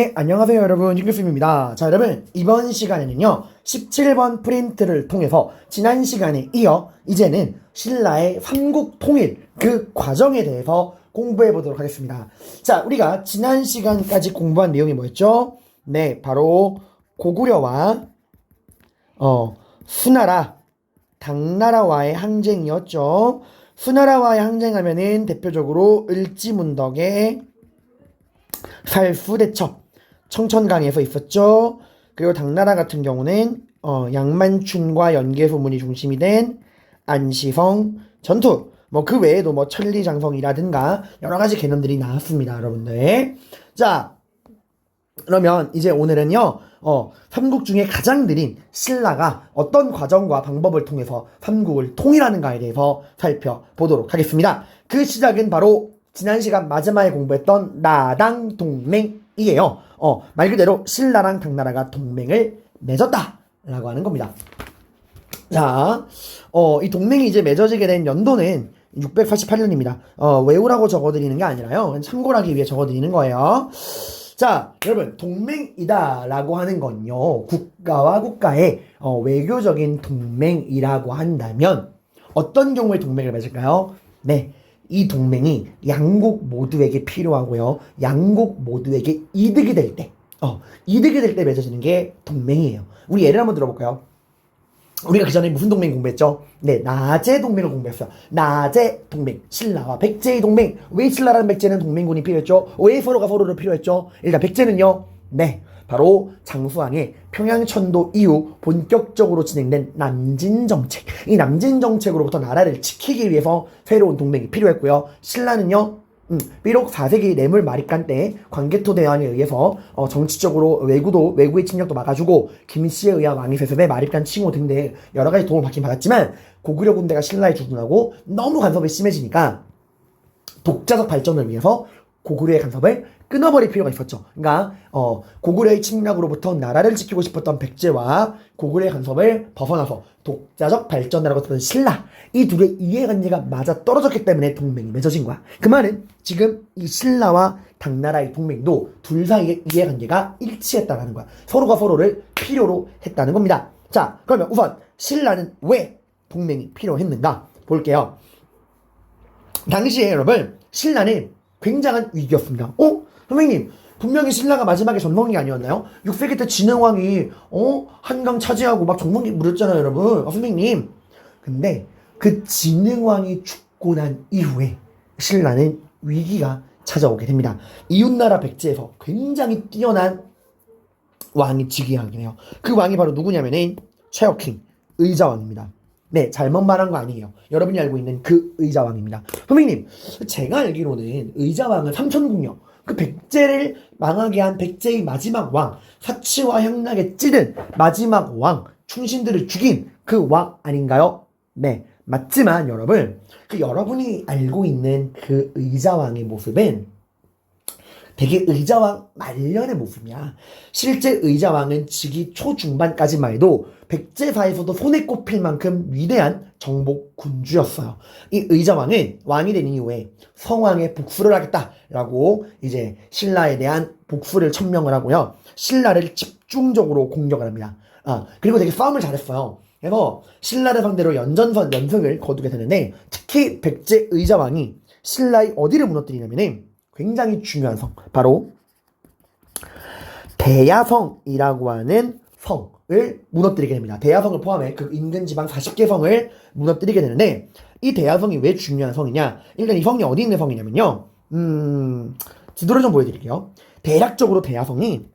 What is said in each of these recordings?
네, 안녕하세요 여러분, 잉글쌤입니다. 자, 여러분, 이번 시간에는요 17번 프린트를 통해서 지난 시간에 이어 이제는 신라의 삼국 통일 그 과정에 대해서 공부해 보도록 하겠습니다. 자, 우리가 지난 시간까지 공부한 내용이 뭐였죠? 네, 바로 고구려와 수나라, 당나라와의 항쟁이었죠. 수나라와의 항쟁하면은 대표적으로 을지문덕의 살수대첩, 청천강에서 있었죠. 그리고 당나라 같은 경우는 양만춘과 연개소문이 중심이 된 안시성 전투, 뭐 그 외에도 뭐 천리장성이라든가 여러 가지 개념들이 나왔습니다, 여러분들. 자, 그러면 이제 오늘은요 삼국 중에 가장 느린 신라가 어떤 과정과 방법을 통해서 삼국을 통일하는가에 대해서 살펴보도록 하겠습니다. 그 시작은 바로 지난 시간 마지막에 공부했던 나당 동맹이에요. 말 그대로 신라랑 당나라가 동맹을 맺었다라고 하는 겁니다. 자, 이 동맹이 이제 맺어지게 된 연도는 648년입니다. 외우라고 적어드리는 게 아니라요, 참고하기 위해 적어드리는 거예요. 자, 여러분, 동맹이다라고 하는 건요, 국가와 국가의 외교적인 동맹이라고 한다면 어떤 경우에 동맹을 맺을까요? 네, 이 동맹이 양국 모두에게 필요하고요, 양국 모두에게 이득이 될 때, 이득이 될 때 맺어지는 게 동맹이에요. 우리 예를 한번 들어볼까요? 우리가 그 전에 무슨 동맹 공부했죠? 네, 나제 동맹을 공부했어요. 나제 동맹, 신라와 백제의 동맹. 왜 신라라는 백제는 동맹군이 필요했죠? 왜 서로가 서로를 필요했죠? 일단 백제는요, 네, 바로 장수왕의 평양천도 이후 본격적으로 진행된 남진정책, 이 남진정책으로부터 나라를 지키기 위해서 새로운 동맹이 필요했고요. 신라는요, 비록 4세기 뇌물 마립간 때 광개토 대왕에 의해서 정치적으로 외구의 침략도 막아주고 김씨에 의한 왕위 세습에 마립간 칭호 등등 여러 가지 도움을 받긴 받았지만, 고구려 군대가 신라에 주둔하고 너무 간섭이 심해지니까 독자적 발전을 위해서 고구려의 간섭을 끊어버릴 필요가 있었죠. 그러니까 고구려의 침략으로부터 나라를 지키고 싶었던 백제와 고구려의 간섭을 벗어나서 독자적 발전이라고 했던 신라, 이 둘의 이해관계가 맞아 떨어졌기 때문에 동맹이 맺어진 거야. 그 말은 지금 이 신라와 당나라의 동맹도 둘 사이의 이해관계가 일치했다는 거야. 서로가 서로를 필요로 했다는 겁니다. 자, 그러면 우선 신라는 왜 동맹이 필요했는가 볼게요. 당시에 여러분, 신라는 굉장한 위기였습니다. 선생님, 분명히 신라가 마지막에 전성기 아니었나요? 6세기 때 진흥왕이 한강 차지하고 막 전성기 부렸잖아요, 여러분. 선생님, 근데 그 진흥왕이 죽고 난 이후에 신라는 위기가 찾아오게 됩니다. 이웃나라 백제에서 굉장히 뛰어난 왕이 즉위하게 돼요. 그 왕이 바로 누구냐면은 최혁킹, 의자왕입니다. 네, 잘못 말한 거 아니에요. 여러분이 알고 있는 그 의자왕입니다. 선생님, 제가 알기로는 의자왕은 삼천궁녀, 그 백제를 망하게 한 백제의 마지막 왕, 사치와 향락에 찌든 마지막 왕, 충신들을 죽인 그 왕 아닌가요? 네, 맞지만 여러분, 그 여러분이 알고 있는 그 의자왕의 모습은 되게 의자왕 말년의 모습이야. 실제 의자왕은 즉위 초중반까지만 해도 백제사에서도 손에 꼽힐 만큼 위대한 정복 군주였어요. 이 의자왕은 왕이 된 이후에 성왕의 복수를 하겠다라고 이제 신라에 대한 복수를 천명을 하고요, 신라를 집중적으로 공격을 합니다. 그리고 되게 싸움을 잘했어요. 그래서 신라를 상대로 연승을 거두게 되는데, 특히 백제 의자왕이 신라의 어디를 무너뜨리냐면은 굉장히 중요한 성, 바로 대야성이라고 하는 성을 무너뜨리게 됩니다. 대야성을 포함해 그 인근 지방 40개 성을 무너뜨리게 되는데, 이 대야성이 왜 중요한 성이냐, 일단 이 성이 어디 있는 성이냐면요, 지도를 좀 보여드릴게요. 대략적으로 대야성이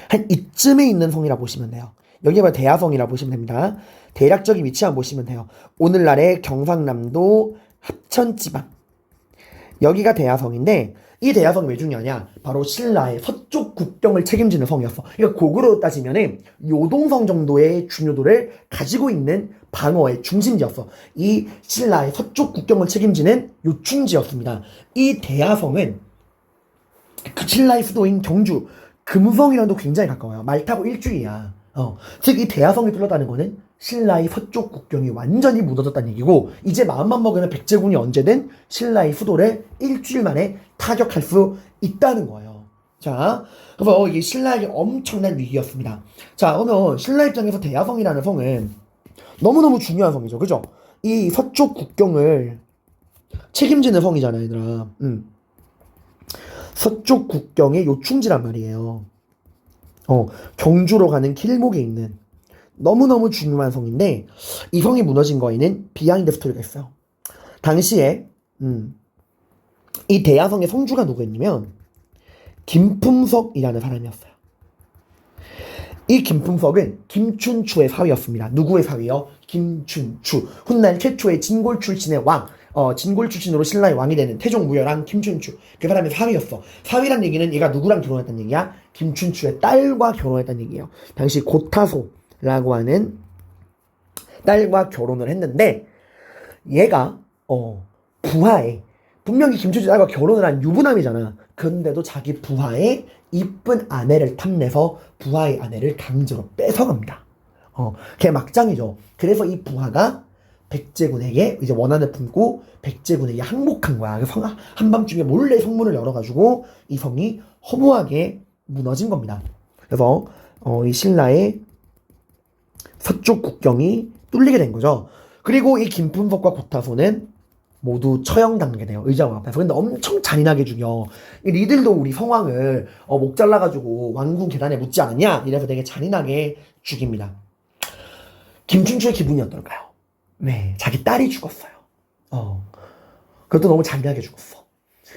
한 이쯤에 있는 성이라 보시면 돼요. 여기가 대야성이라 보시면 됩니다. 대략적인 위치만 보시면 돼요. 오늘날의 경상남도 합천지방, 여기가 대야성인데, 이 대야성이 왜 중요하냐, 바로 신라의 서쪽 국경을 책임지는 성이었어. 그러니까 고구려로 따지면은 요동성 정도의 중요도를 가지고 있는 방어의 중심지였어. 이 신라의 서쪽 국경을 책임지는 요충지였습니다. 이 대야성은 그 신라의 수도인 경주 금성이랑도 굉장히 가까워요. 말 타고 일주일이야. 즉 이 대야성이 뚫렸다는 거는 신라의 서쪽 국경이 완전히 무너졌다는 얘기고, 이제 마음만 먹으면 백제군이 언제든 신라의 수도를 일주일 만에 타격할 수 있다는 거예요. 자, 그래서 이게 신라에게 엄청난 위기였습니다. 자, 그러면 신라 입장에서 대야성이라는 성은 너무너무 중요한 성이죠. 그죠? 이 서쪽 국경을 책임지는 성이잖아요, 얘들아. 서쪽 국경의 요충지란 말이에요. 경주로 가는 길목에 있는 너무너무 중요한 성인데, 이 성이 무너진 거에는 비하인드 스토리가 있어요. 당시에 이 대야성의 성주가 누구였냐면 김품석이라는 사람이었어요. 이 김품석은 김춘추의 사위였습니다. 누구의 사위요? 김춘추. 훗날 최초의 진골 출신의 왕, 진골 출신으로 신라의 왕이 되는 태종무열왕 김춘추. 그 사람의 사위였어. 사위란 얘기는 얘가 누구랑 결혼했다는 얘기야? 김춘추의 딸과 결혼했다는 얘기예요. 당시 고타소라고 하는 딸과 결혼을 했는데, 얘가 부하에, 분명히 김춘추 딸과 결혼을 한 유부남이잖아. 근데도 자기 부하의 이쁜 아내를 탐내서 부하의 아내를 강제로 뺏어갑니다. 걔 막장이죠. 그래서 이 부하가 백제군에게 이제 원한을 품고 백제군에게 항복한 거야. 그래서 한밤중에 몰래 성문을 열어가지고 이 성이 허무하게 무너진 겁니다. 그래서 이 신라의 서쪽 국경이 뚫리게 된 거죠. 그리고 이 김품석과 고타소는 모두 처형당하게 돼요. 의자왕 앞에서. 근데 엄청 잔인하게 죽여. 니들도 우리 성왕을 목 잘라가지고 왕궁 계단에 묻지 않았냐? 이래서 되게 잔인하게 죽입니다. 김춘추의 기분이 어떨까요? 네, 자기 딸이 죽었어요. 그것도 너무 잔인하게 죽었어.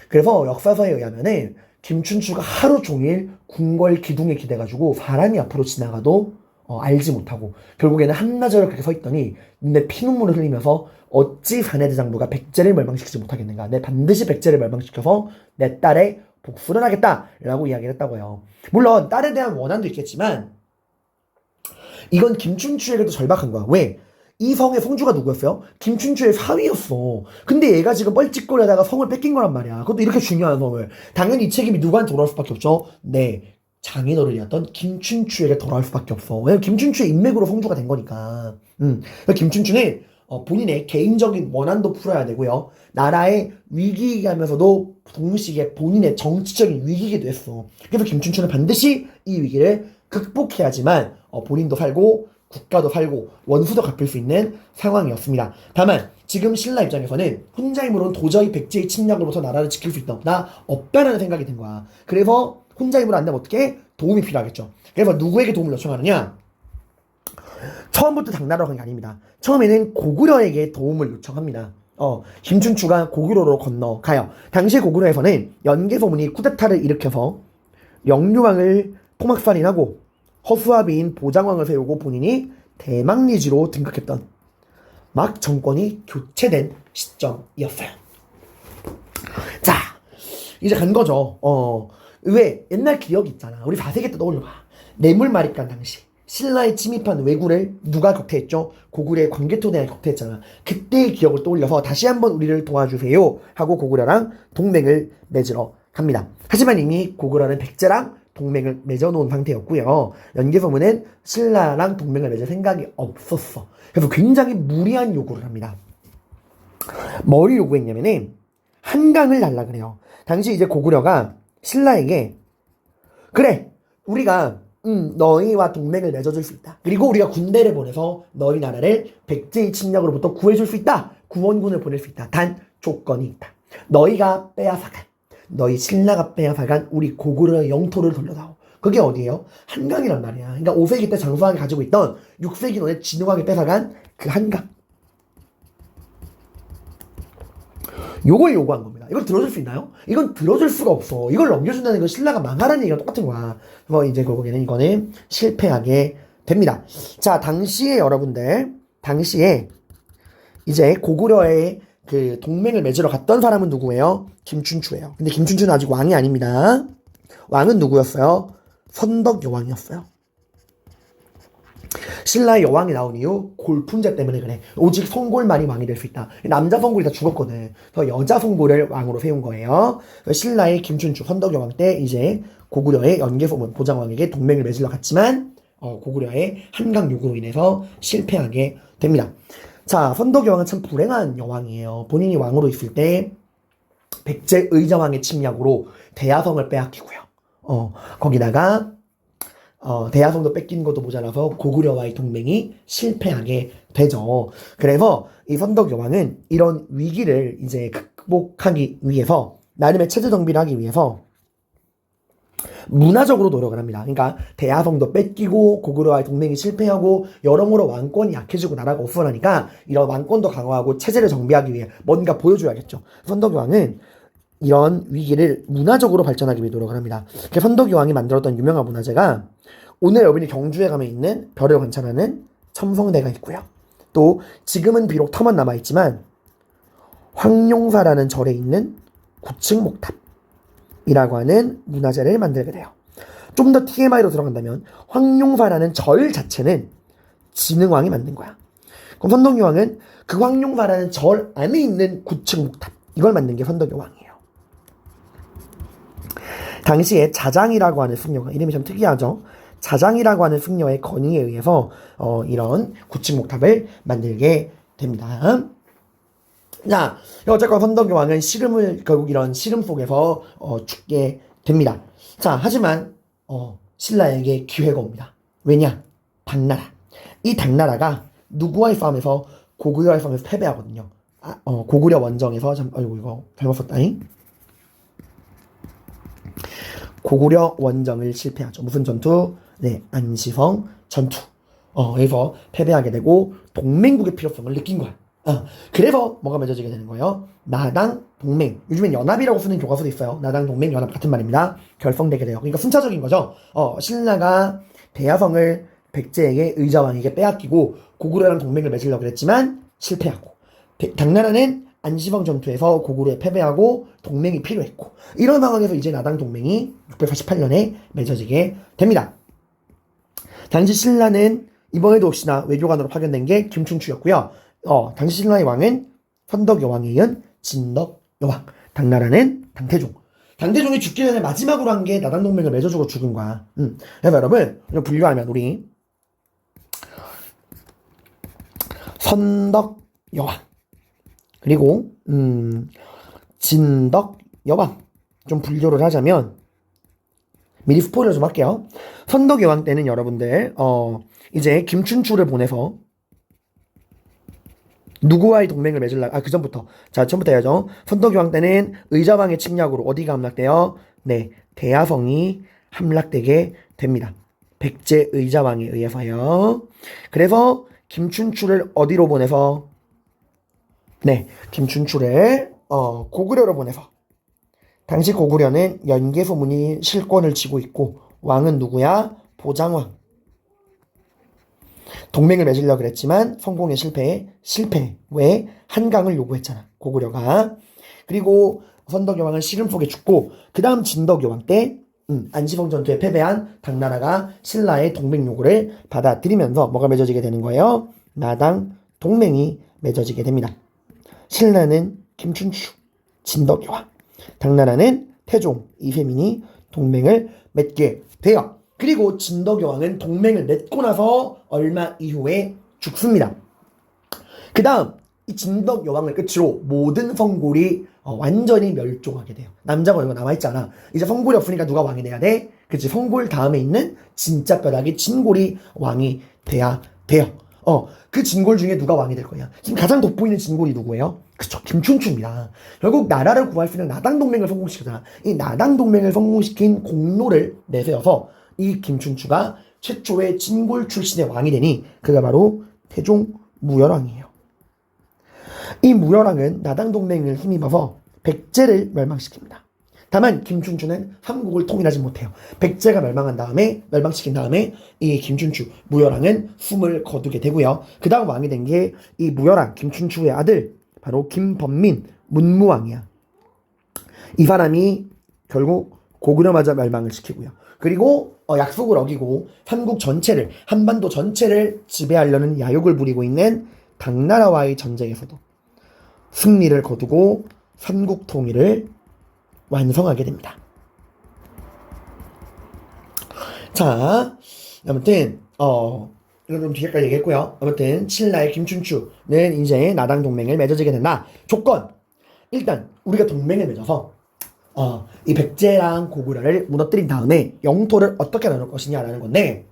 그래서 역사서에 의하면은 김춘추가 하루 종일 궁궐 기둥에 기대가지고 사람이 앞으로 지나가도 알지 못하고 결국에는 한나절을 그렇게 서 있더니 눈에 피눈물을 흘리면서 어찌 사내대장부가 백제를 멸망시키지 못하겠는가. 내 반드시 백제를 멸망시켜서 내 딸의 복수를 하겠다 라고 이야기를 했다고요. 물론 딸에 대한 원한도 있겠지만 이건 김춘추에게도 절박한 거야. 왜? 이 성의 성주가 누구였어요? 김춘추의 사위였어. 근데 얘가 지금 뻘짓거리하다가 성을 뺏긴 거란 말이야. 그것도 이렇게 중요한 성을. 당연히 이 책임이 누구한테 돌아올 수밖에 없죠. 네, 장인어른이었던 김춘추에게 돌아올 수밖에 없어. 왜냐면 김춘추의 인맥으로 성주가 된 거니까. 김춘추는 본인의 개인적인 원한도 풀어야 되고요. 나라의 위기이면서도 동시에 본인의 정치적인 위기이기도 했어. 그래서 김춘추는 반드시 이 위기를 극복해야지만 본인도 살고 국가도 살고 원수도 갚을 수 있는 상황이었습니다. 다만 지금 신라 입장에서는 혼자 힘으로는 도저히 백제의 침략으로부터 나라를 지킬 수 있다 없다라는 생각이 든 거야. 그래서 혼자 힘으로 안 되면 어떻게? 도움이 필요하겠죠. 그래서 누구에게 도움을 요청하느냐? 처음부터 당나라로 간 게 아닙니다. 처음에는 고구려에게 도움을 요청합니다. 김춘추가 고구려로 건너가요. 당시 고구려에서는 연개소문이 쿠데타를 일으켜서 영유왕을 토막살인하고 허수아비인 보장왕을 세우고 본인이 대망리지로 등극했던 막 정권이 교체된 시점이었어요. 자, 이제 간 거죠. 왜? 옛날 기억이 있잖아. 우리 4세기 때 떠올려봐. 뇌물마립간 당시 신라에 침입한 왜구를 누가 격퇴했죠? 고구려의 광개토대가 격퇴했잖아. 그때의 기억을 떠올려서 다시 한번 우리를 도와주세요 하고 고구려랑 동맹을 맺으러 갑니다. 하지만 이미 고구려는 백제랑 동맹을 맺어놓은 상태였고요. 연개소문은 신라랑 동맹을 맺을 생각이 없었어. 그래서 굉장히 무리한 요구를 합니다. 뭘 요구했냐면은 한강을 달라 그래요. 당시 이제 고구려가 신라에게 그래, 우리가 너희와 동맹을 맺어줄 수 있다. 그리고 우리가 군대를 보내서 너희 나라를 백제의 침략으로부터 구해줄 수 있다. 구원군을 보낼 수 있다. 단 조건이 있다. 너희가 빼앗아간, 너희 신라가 빼앗아간 우리 고구려의 영토를 돌려다오. 그게 어디예요? 한강이란 말이야. 그러니까 5세기 때 장수왕이 가지고 있던 6세기 노에 진흥왕이 뺏어간 그 한강. 요걸 요구한 겁니다. 이걸 들어줄 수 있나요? 이건 들어줄 수가 없어. 이걸 넘겨준다는 건 신라가 망하라는 얘기가 똑같은 거야. 그래서 이제 결국에는 이거는 실패하게 됩니다. 자, 당시에 여러분들, 당시에 이제 고구려의 그 동맹을 맺으러 갔던 사람은 누구예요? 김춘추예요. 근데 김춘추는 아직 왕이 아닙니다. 왕은 누구였어요? 선덕 여왕이었어요. 신라의 여왕이 나온 이유 골품제 때문에 그래. 오직 성골만이 왕이 될 수 있다. 남자 성골이 다 죽었거든. 그래서 여자 성골을 왕으로 세운 거예요. 신라의 김춘추 선덕 여왕 때 이제 고구려의 연개소문 보장왕에게 동맹을 맺으러 갔지만 고구려의 한강 요구로 인해서 실패하게 됩니다. 자, 선덕 여왕은 참 불행한 여왕이에요. 본인이 왕으로 있을 때 백제 의자왕의 침략으로 대야성을 빼앗기고요. 거기다가 대야성도 뺏긴 것도 모자라서 고구려와의 동맹이 실패하게 되죠. 그래서 이 선덕여왕은 이런 위기를 이제 극복하기 위해서 나름의 체제 정비를 하기 위해서 문화적으로 노력을 합니다. 그러니까 대야성도 뺏기고 고구려와의 동맹이 실패하고 여러모로 왕권이 약해지고 나라가 어수선하니까 이런 왕권도 강화하고 체제를 정비하기 위해 뭔가 보여줘야겠죠. 선덕여왕은 이런 위기를 문화적으로 발전하기 위해 노력을 합니다. 선덕여왕이 만들었던 유명한 문화재가 오늘 여러분이 경주에 가면 있는 별을 관찰하는 첨성대가 있고요. 또 지금은 비록 터만 남아있지만 황룡사라는 절에 있는 9층 목탑이라고 하는 문화재를 만들게 돼요. 좀 더 TMI로 들어간다면 황룡사라는 절 자체는 진흥왕이 만든 거야. 그럼 선덕여왕은 그 황룡사라는 절 안에 있는 9층 목탑 이걸 만든 게 선덕여왕이에요. 당시에 자장이라고 하는 승려가 이름이 좀 특이하죠. 자장이라고 하는 승려의 건의에 의해서 이런 9층 목탑을 만들게 됩니다. 자, 어쨌건 선덕여왕은 결국 이런 시름 속에서 죽게 됩니다. 자, 하지만 신라에게 기회가 옵니다. 왜냐? 당나라. 이 당나라가 누구와의 싸움에서 고구려와의 싸움에서 패배하거든요. 고구려 원정에서 아이고 이거 잘못 썼다잉. 고구려 원정을 실패하죠. 무슨 전투? 네, 안시성 전투. 에서 패배하게 되고 동맹국의 필요성을 느낀 거야. 그래서 뭐가 맺어지게 되는 거예요? 나당 동맹. 요즘엔 연합이라고 쓰는 교과서도 있어요. 나당 동맹 연합 같은 말입니다. 결성되게 돼요. 그러니까 순차적인 거죠. 신라가 대야성을 백제에게 의자왕에게 빼앗기고 고구려랑 동맹을 맺으려고 그랬지만 실패하고 당나라는 안시성 전투에서 고구려에 패배하고 동맹이 필요했고 이런 상황에서 이제 나당 동맹이 648년에 맺어지게 됩니다. 당시 신라는 이번에도 혹시나 외교관으로 파견된 게 김춘추였고요. 당시 신라의 왕은 선덕여왕에 이은 진덕여왕. 당나라는 당태종. 당태종이 죽기 전에 마지막으로 한 게 나당 동맹을 맺어주고 죽은 거야. 그래서 여러분 이거 분류하면 우리 선덕여왕 그리고 진덕여왕 좀 분류를 하자면 미리 스포일러 좀 할게요. 선덕여왕 때는 여러분들 이제 김춘추를 보내서 누구와의 동맹을 맺으려고 그 전부터 처음부터 해야죠. 선덕여왕 때는 의자왕의 침략으로 어디가 함락돼요? 네, 대야성이 함락되게 됩니다. 백제 의자왕에 의해서요. 그래서 김춘추를 어디로 보내서 네, 김춘추를 고구려로 보내서 당시 고구려는 연개소문이 실권을 쥐고 있고 왕은 누구야? 보장왕. 동맹을 맺으려고 그랬지만 성공에 실패. 왜? 한강을 요구했잖아. 고구려가. 그리고 선덕여왕은 시름 속에 죽고 그 다음 진덕여왕 때 안시성 전투에 패배한 당나라가 신라의 동맹 요구를 받아들이면서 뭐가 맺어지게 되는 거예요? 나당 동맹이 맺어지게 됩니다. 신라는 김춘추, 진덕여왕, 당나라는 태종, 이세민이 동맹을 맺게 돼요. 그리고 진덕여왕은 동맹을 맺고 나서 얼마 이후에 죽습니다. 그 다음 이 진덕여왕을 끝으로 모든 성골이 완전히 멸종하게 돼요. 남자가 이거 남아있잖아. 이제 성골이 없으니까 누가 왕이 돼야 돼? 그치, 성골 다음에 있는 진짜 뼈다귀 진골이 왕이 돼야 돼요. 그 진골 중에 누가 왕이 될 거냐? 지금 가장 돋보이는 진골이 누구예요? 그쵸, 김춘추입니다. 결국 나라를 구할 수 있는 나당 동맹을 성공시키잖아. 이 나당 동맹을 성공시킨 공로를 내세워서 이 김춘추가 최초의 진골 출신의 왕이 되니 그가 바로 태종 무열왕이에요. 이 무열왕은 나당 동맹을 힘입어서 백제를 멸망시킵니다. 다만 김춘추는 한국을 통일하지 못해요. 백제가 멸망시킨 다음에 이 김춘추 무열왕은 숨을 거두게 되고요. 그 다음 왕이 된 게 이 무열왕 김춘추의 아들 바로 김범민 문무왕이야. 이 사람이 결국 고구려마저 멸망을 시키고요. 그리고 약속을 어기고 한반도 전체를 지배하려는 야욕을 부리고 있는 당나라와의 전쟁에서도 승리를 거두고 삼국 통일을 완성하게 됩니다. 자, 아무튼 이거 좀 뒤에까지 얘기했고요. 아무튼 신라의 김춘추는 이제 나당 동맹을 맺어지게 된다. 조건, 일단 우리가 동맹을 맺어서 이 백제랑 고구려를 무너뜨린 다음에 영토를 어떻게 나눌 것이냐라는 건데,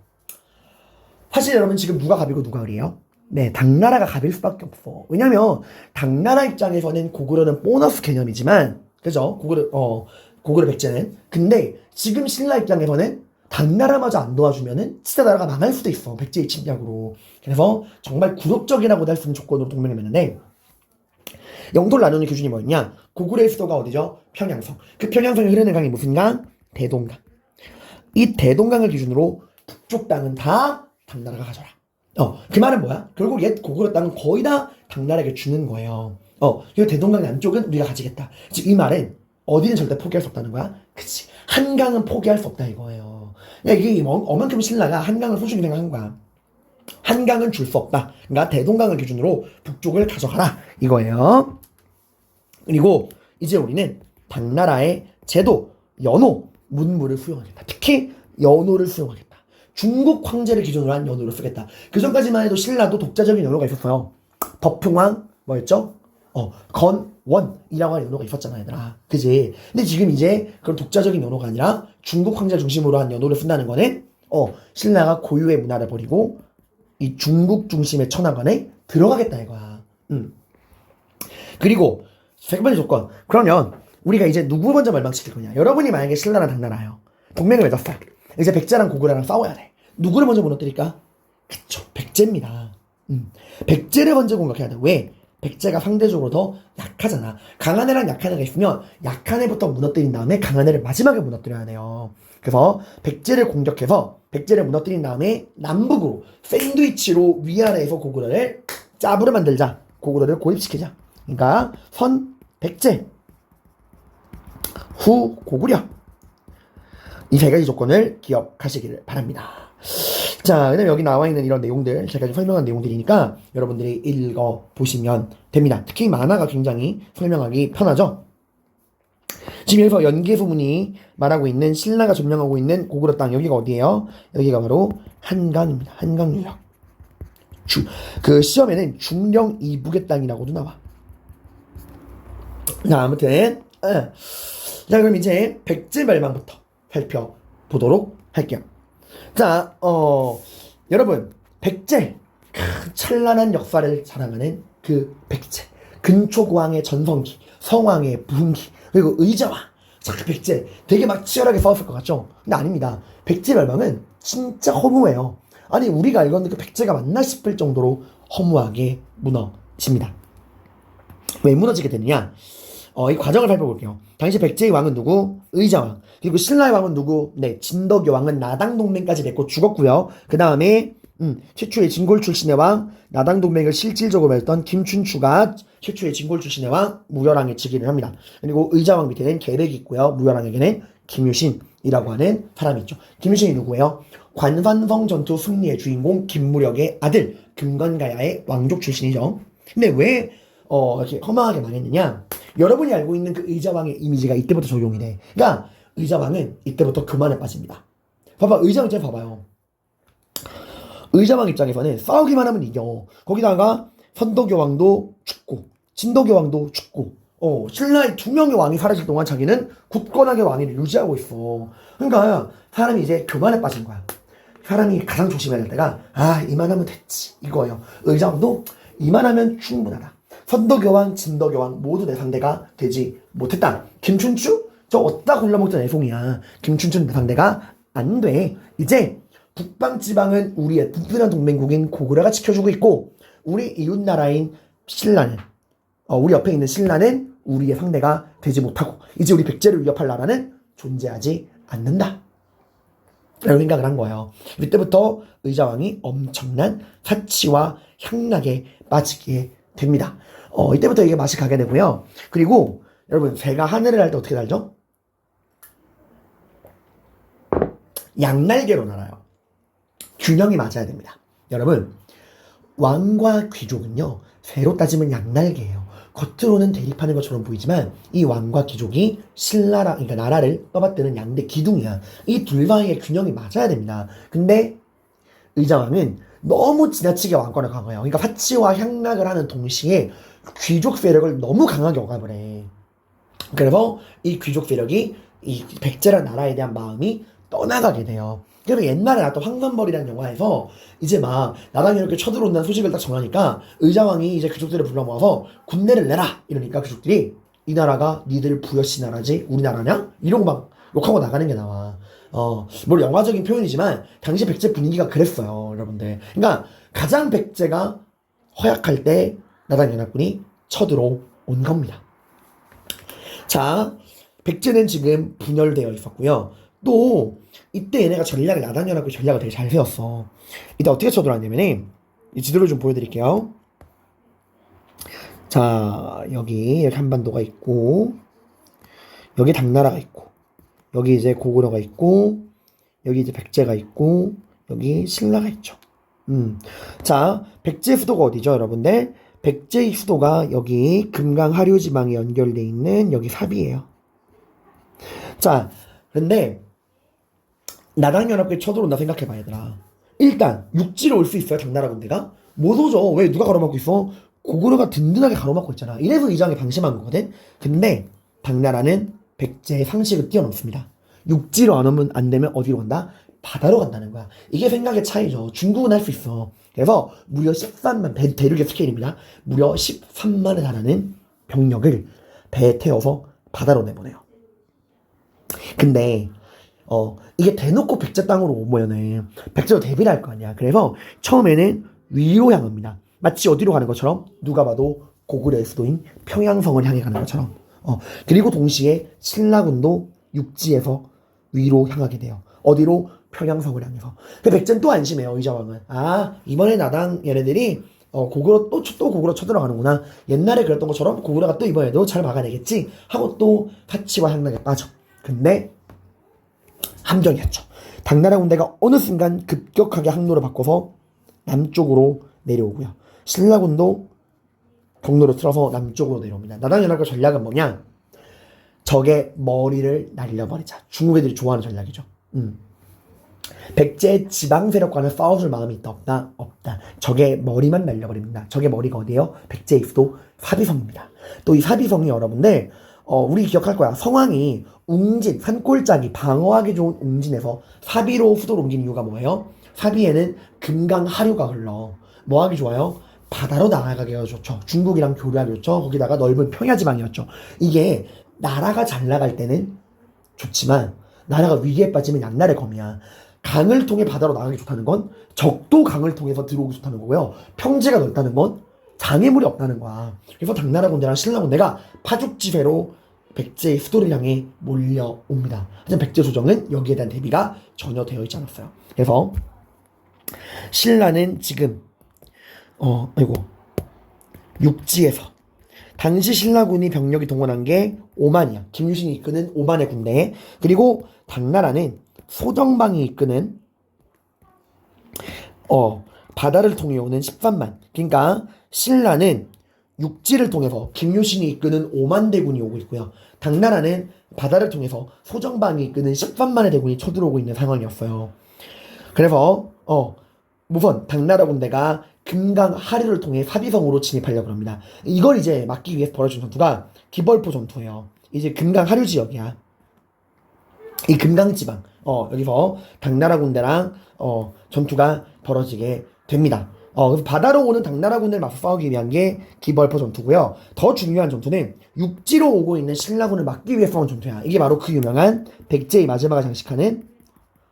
사실 여러분 지금 누가 갑이고 누가 을이에요? 네, 당나라가 갑일 수밖에 없어. 왜냐면 당나라 입장에서는 고구려는 보너스 개념이지만, 그죠? 고구려 백제는. 근데 지금 신라 입장에서는 당나라마저 안 도와주면은 진짜 나라가 망할 수도 있어. 백제의 침략으로. 그래서 정말 굴욕적이라고 할 수 있는 조건으로 동맹을 맺는데, 영토를 나누는 기준이 뭐였냐? 고구려의 수도가 어디죠? 평양성. 그 평양성에 흐르는 강이 무슨 강? 대동강. 이 대동강을 기준으로 북쪽 땅은 다 당나라가 가져라. 그 말은 뭐야? 결국 옛 고구려 땅은 거의 다 당나라에게 주는 거예요. 이 대동강 안쪽은 우리가 가지겠다. 즉 이 말은 어디는 절대 포기할 수 없다는 거야? 그치. 한강은 포기할 수 없다 이거예요. 이게 어만큼 신라가 한강을 소중히 생각한 거야. 한강은 줄 수 없다. 그러니까 대동강을 기준으로 북쪽을 가져가라 이거예요. 그리고 이제 우리는 당나라의 제도, 연호, 문무를 수용하겠다. 특히 연호를 수용하겠다. 중국 황제를 기준으로 한 연호를 쓰겠다. 그 전까지만 해도 신라도 독자적인 연호가 있었어요. 덕평왕 뭐였죠? 건원이라고 하는 연호가 있었잖아 얘들아. 그지? 근데 지금 이제 그런 독자적인 연호가 아니라 중국 황제 중심으로 한 연호를 쓴다는 거는 신라가 고유의 문화를 버리고 이 중국 중심의 천하관에 들어가겠다 이거야. 그리고 세 번째 조건. 그러면 우리가 이제 누구 먼저 멸망시킬 거냐? 여러분이 만약에 신라랑 당나라예요. 동맹을 맺었어. 이제 백제랑 고구려랑 싸워야 돼. 누구를 먼저 무너뜨릴까? 그쵸, 백제입니다. 백제를 먼저 공격해야 돼. 왜? 백제가 상대적으로 더 약하잖아. 강한 애랑 약한 애가 있으면 약한 애부터 무너뜨린 다음에 강한 애를 마지막에 무너뜨려야 돼요. 그래서 백제를 공격해서 백제를 무너뜨린 다음에 남북으로 샌드위치로 위아래에서 고구려를 짜부를 만들자. 고구려를 고립시키자. 그러니까 선 백제, 후 고구려. 이 세 가지 조건을 기억하시기를 바랍니다. 자, 그다음에 여기 나와 있는 이런 내용들, 제가 설명한 내용들이니까 여러분들이 읽어보시면 됩니다. 특히 만화가 굉장히 설명하기 편하죠. 지금 여기서 연개소문이 말하고 있는 신라가 점령하고 있는 고구려 땅, 여기가 어디예요? 여기가 바로 한강입니다. 한강유역. 그 시험에는 중령 이북의 땅이라고도 나와. 자, 아무튼 자, 그럼 이제 백제 멸망부터 살펴보도록 할게요. 자, 여러분, 백제, 찬란한 역사를 자랑하는 그 백제, 근초고왕의 전성기, 성왕의 부흥기, 그리고 의자왕, 자, 그 백제 되게 막 치열하게 싸웠을 것 같죠? 근데 아닙니다. 백제 멸망은 진짜 허무해요. 아니, 우리가 알고 있는 그 백제가 맞나 싶을 정도로 허무하게 무너집니다. 왜 무너지게 되느냐? 이 과정을 살펴볼게요. 당시 백제의 왕은 누구? 의자왕. 그리고 신라의 왕은 누구? 네, 진덕의 왕은 나당동맹까지 맺고 죽었고요. 그 다음에 최초의 진골 출신의 왕, 나당동맹을 실질적으로 맺었던 김춘추가 최초의 진골 출신의 왕, 무열왕에 즉위를 합니다. 그리고 의자왕 밑에는 계백이 있고요. 무열왕에게는 김유신이라고 하는 사람이 있죠. 김유신이 누구예요? 관산성 전투 승리의 주인공 김무력의 아들 금관가야의 왕족 출신이죠. 근데 왜 이렇게 허망하게 망했느냐? 여러분이 알고 있는 그 의자왕의 이미지가 이때부터 적용이 돼. 그러니까 의자왕은 이때부터 교만에 빠집니다. 봐봐, 의자왕 입장에서 봐봐요. 의자왕 입장에서는 싸우기만 하면 이겨. 거기다가 선덕여왕도 죽고 진덕여왕도 죽고 신라의 2명의 왕이 사라질 동안 자기는 굳건하게 왕위를 유지하고 있어. 그러니까 사람이 이제 교만에 빠진 거야. 사람이 가장 조심해야 될 때가 이만하면 됐지 이거예요. 의자왕도 이만하면 충분하다. 선덕여왕, 진덕여왕 모두 내 상대가 되지 못했다. 김춘추? 저 어디다 골라먹던 애송이야. 김춘추는 내 상대가 안 돼. 이제 북방지방은 우리의 든든한 동맹국인 고구려가 지켜주고 있고 우리 이웃나라인 신라는 우리 옆에 있는 신라는 우리의 상대가 되지 못하고 이제 우리 백제를 위협할 나라는 존재하지 않는다. 라는 생각을 한 거예요. 이때부터 의자왕이 엄청난 사치와 향락에 빠지게 됩니다. 이때부터 이게 맛이 가게 되고요. 그리고 여러분, 새가 하늘을 날 때 어떻게 날죠? 양날개로 날아요. 균형이 맞아야 됩니다. 여러분, 왕과 귀족은요, 새로 따지면 양날개예요. 겉으로는 대립하는 것처럼 보이지만 이 왕과 귀족이 신라라, 그러니까 나라를 떠받드는 양대 기둥이야. 이 둘 사이의 균형이 맞아야 됩니다. 근데 의자왕은 너무 지나치게 왕권을 강화해요. 그러니까 사치와 향락을 하는 동시에 귀족 세력을 너무 강하게 억압을 해. 그래서 이 귀족 세력이 이 백제란 나라에 대한 마음이 떠나가게 돼요. 그래서 옛날에 나왔던 황산벌이라는 영화에서 이제 막 나당이 이렇게 쳐들어온다는 소식을 딱 전하니까 의자왕이 이제 귀족들을 불러 모아서 군대를 내라 이러니까 귀족들이 이 나라가 니들 부여시 나라지 우리나라냐? 이러고 막 욕하고 나가는 게 나와. 뭘 영화적인 표현이지만 당시 백제 분위기가 그랬어요, 여러분들. 그러니까 가장 백제가 허약할 때 나당 연합군이 쳐들어온 겁니다. 자, 백제는 지금 분열되어 있었고요. 또 이때 얘네가 전략을 나당 연합군 전략을 되게 잘 세웠어. 이때 어떻게 쳐들어왔냐면은 이 지도를 좀 보여드릴게요. 자, 여기 이렇게 한반도가 있고 여기 당나라가 있고 여기 이제 고구려가 있고 여기 이제 백제가 있고 여기 신라가 있죠. 자, 백제 수도가 어디죠, 여러분들? 백제의 수도가 여기 금강 하류 지방에 연결돼 있는 여기 사비예요. 자, 근데 나당 연합군이 쳐들어온다 생각해봐, 얘들아. 일단 육지로 올 수 있어요, 당나라 군대가? 못 오죠. 왜? 누가 가로막고 있어? 고구려가 든든하게 가로막고 있잖아. 이래서 이장이 방심한 거거든. 근데 당나라는 백제의 상식을 뛰어넘습니다. 육지로 안 오면 안 되면 어디로 간다? 바다로 간다는 거야. 이게 생각의 차이죠. 중국은 할 수 있어. 그래서 무려 13만, 대륙의 스케일입니다. 무려 13만에 달하는 병력을 배에 태워서 바다로 내보내요. 근데 이게 대놓고 백제 땅으로 오면은 백제로 대비를 할 거 아니야. 그래서 처음에는 위로 향합니다. 마치 어디로 가는 것처럼 누가 봐도 고구려의 수도인 평양성을 향해 가는 것처럼. 그리고 동시에 신라군도 육지에서 위로 향하게 돼요. 어디로? 평양성을 향해서. 그 백제는 또 안심해요. 의자왕은. 아, 이번에 나당 얘네들이 고구려 또 고구려 쳐들어가는구나. 옛날에 그랬던 것처럼 고구려가 또 이번에도 잘 막아내겠지 하고 또 사치와 향락에 빠져. 근데 함정이었죠. 당나라 군대가 어느 순간 급격하게 항로를 바꿔서 남쪽으로 내려오고요. 신라군도 경로를 틀어서 남쪽으로 내려옵니다. 나당 연합군 전략은 뭐냐? 적의 머리를 날려버리자. 중국 애들이 좋아하는 전략이죠. 백제 지방 세력과는 싸워줄 마음이 있다 없다? 없다. 적의 머리만 날려버립니다. 적의 머리가 어디예요? 백제의 수도 사비성입니다. 또 이 사비성이 여러분들 우리 기억할 거야. 성왕이 웅진, 산골짜기 방어하기 좋은 웅진에서 사비로 수도로 옮긴 이유가 뭐예요? 사비에는 금강 하류가 흘러. 뭐 하기 좋아요? 바다로 나아가기가 좋죠. 중국이랑 교류하기 좋죠. 거기다가 넓은 평야지방이었죠. 이게 나라가 잘 나갈 때는 좋지만 나라가 위기에 빠지면 양날의 검이야. 강을 통해 바다로 나가기 좋다는 건 적도 강을 통해서 들어오기 좋다는 거고요. 평지가 넓다는 건 장애물이 없다는 거야. 그래서 당나라 군대랑 신라 군대가 파죽지세로 백제의 수도를 향해 몰려옵니다. 하지만 백제 조정은 여기에 대한 대비가 전혀 되어 있지 않았어요. 그래서 신라는 지금 육지에서 당시 신라군이 병력이 동원한 게 5만이야. 김유신이 이끄는 5만의 군대. 그리고 당나라는 소정방이 이끄는 바다를 통해 오는 13만. 그러니까 신라는 육지를 통해서 김유신이 이끄는 5만 대군이 오고 있고요. 당나라는 바다를 통해서 소정방이 이끄는 13만의 대군이 쳐들어오고 있는 상황이었어요. 그래서 우선 당나라 군대가 금강 하류를 통해 사비성으로 진입하려고 합니다. 이걸 이제 막기 위해서 벌어진 전투가 기벌포 전투예요. 이제 금강 하류 지역이야. 이 금강지방 여기서 당나라 군대랑 전투가 벌어지게 됩니다. 그래서 바다로 오는 당나라 군대를 맞서 싸우기 위한 게 기벌포 전투고요. 더 중요한 전투는 육지로 오고 있는 신라군을 막기 위해 싸운 전투야. 이게 바로 그 유명한 백제의 마지막을 장식하는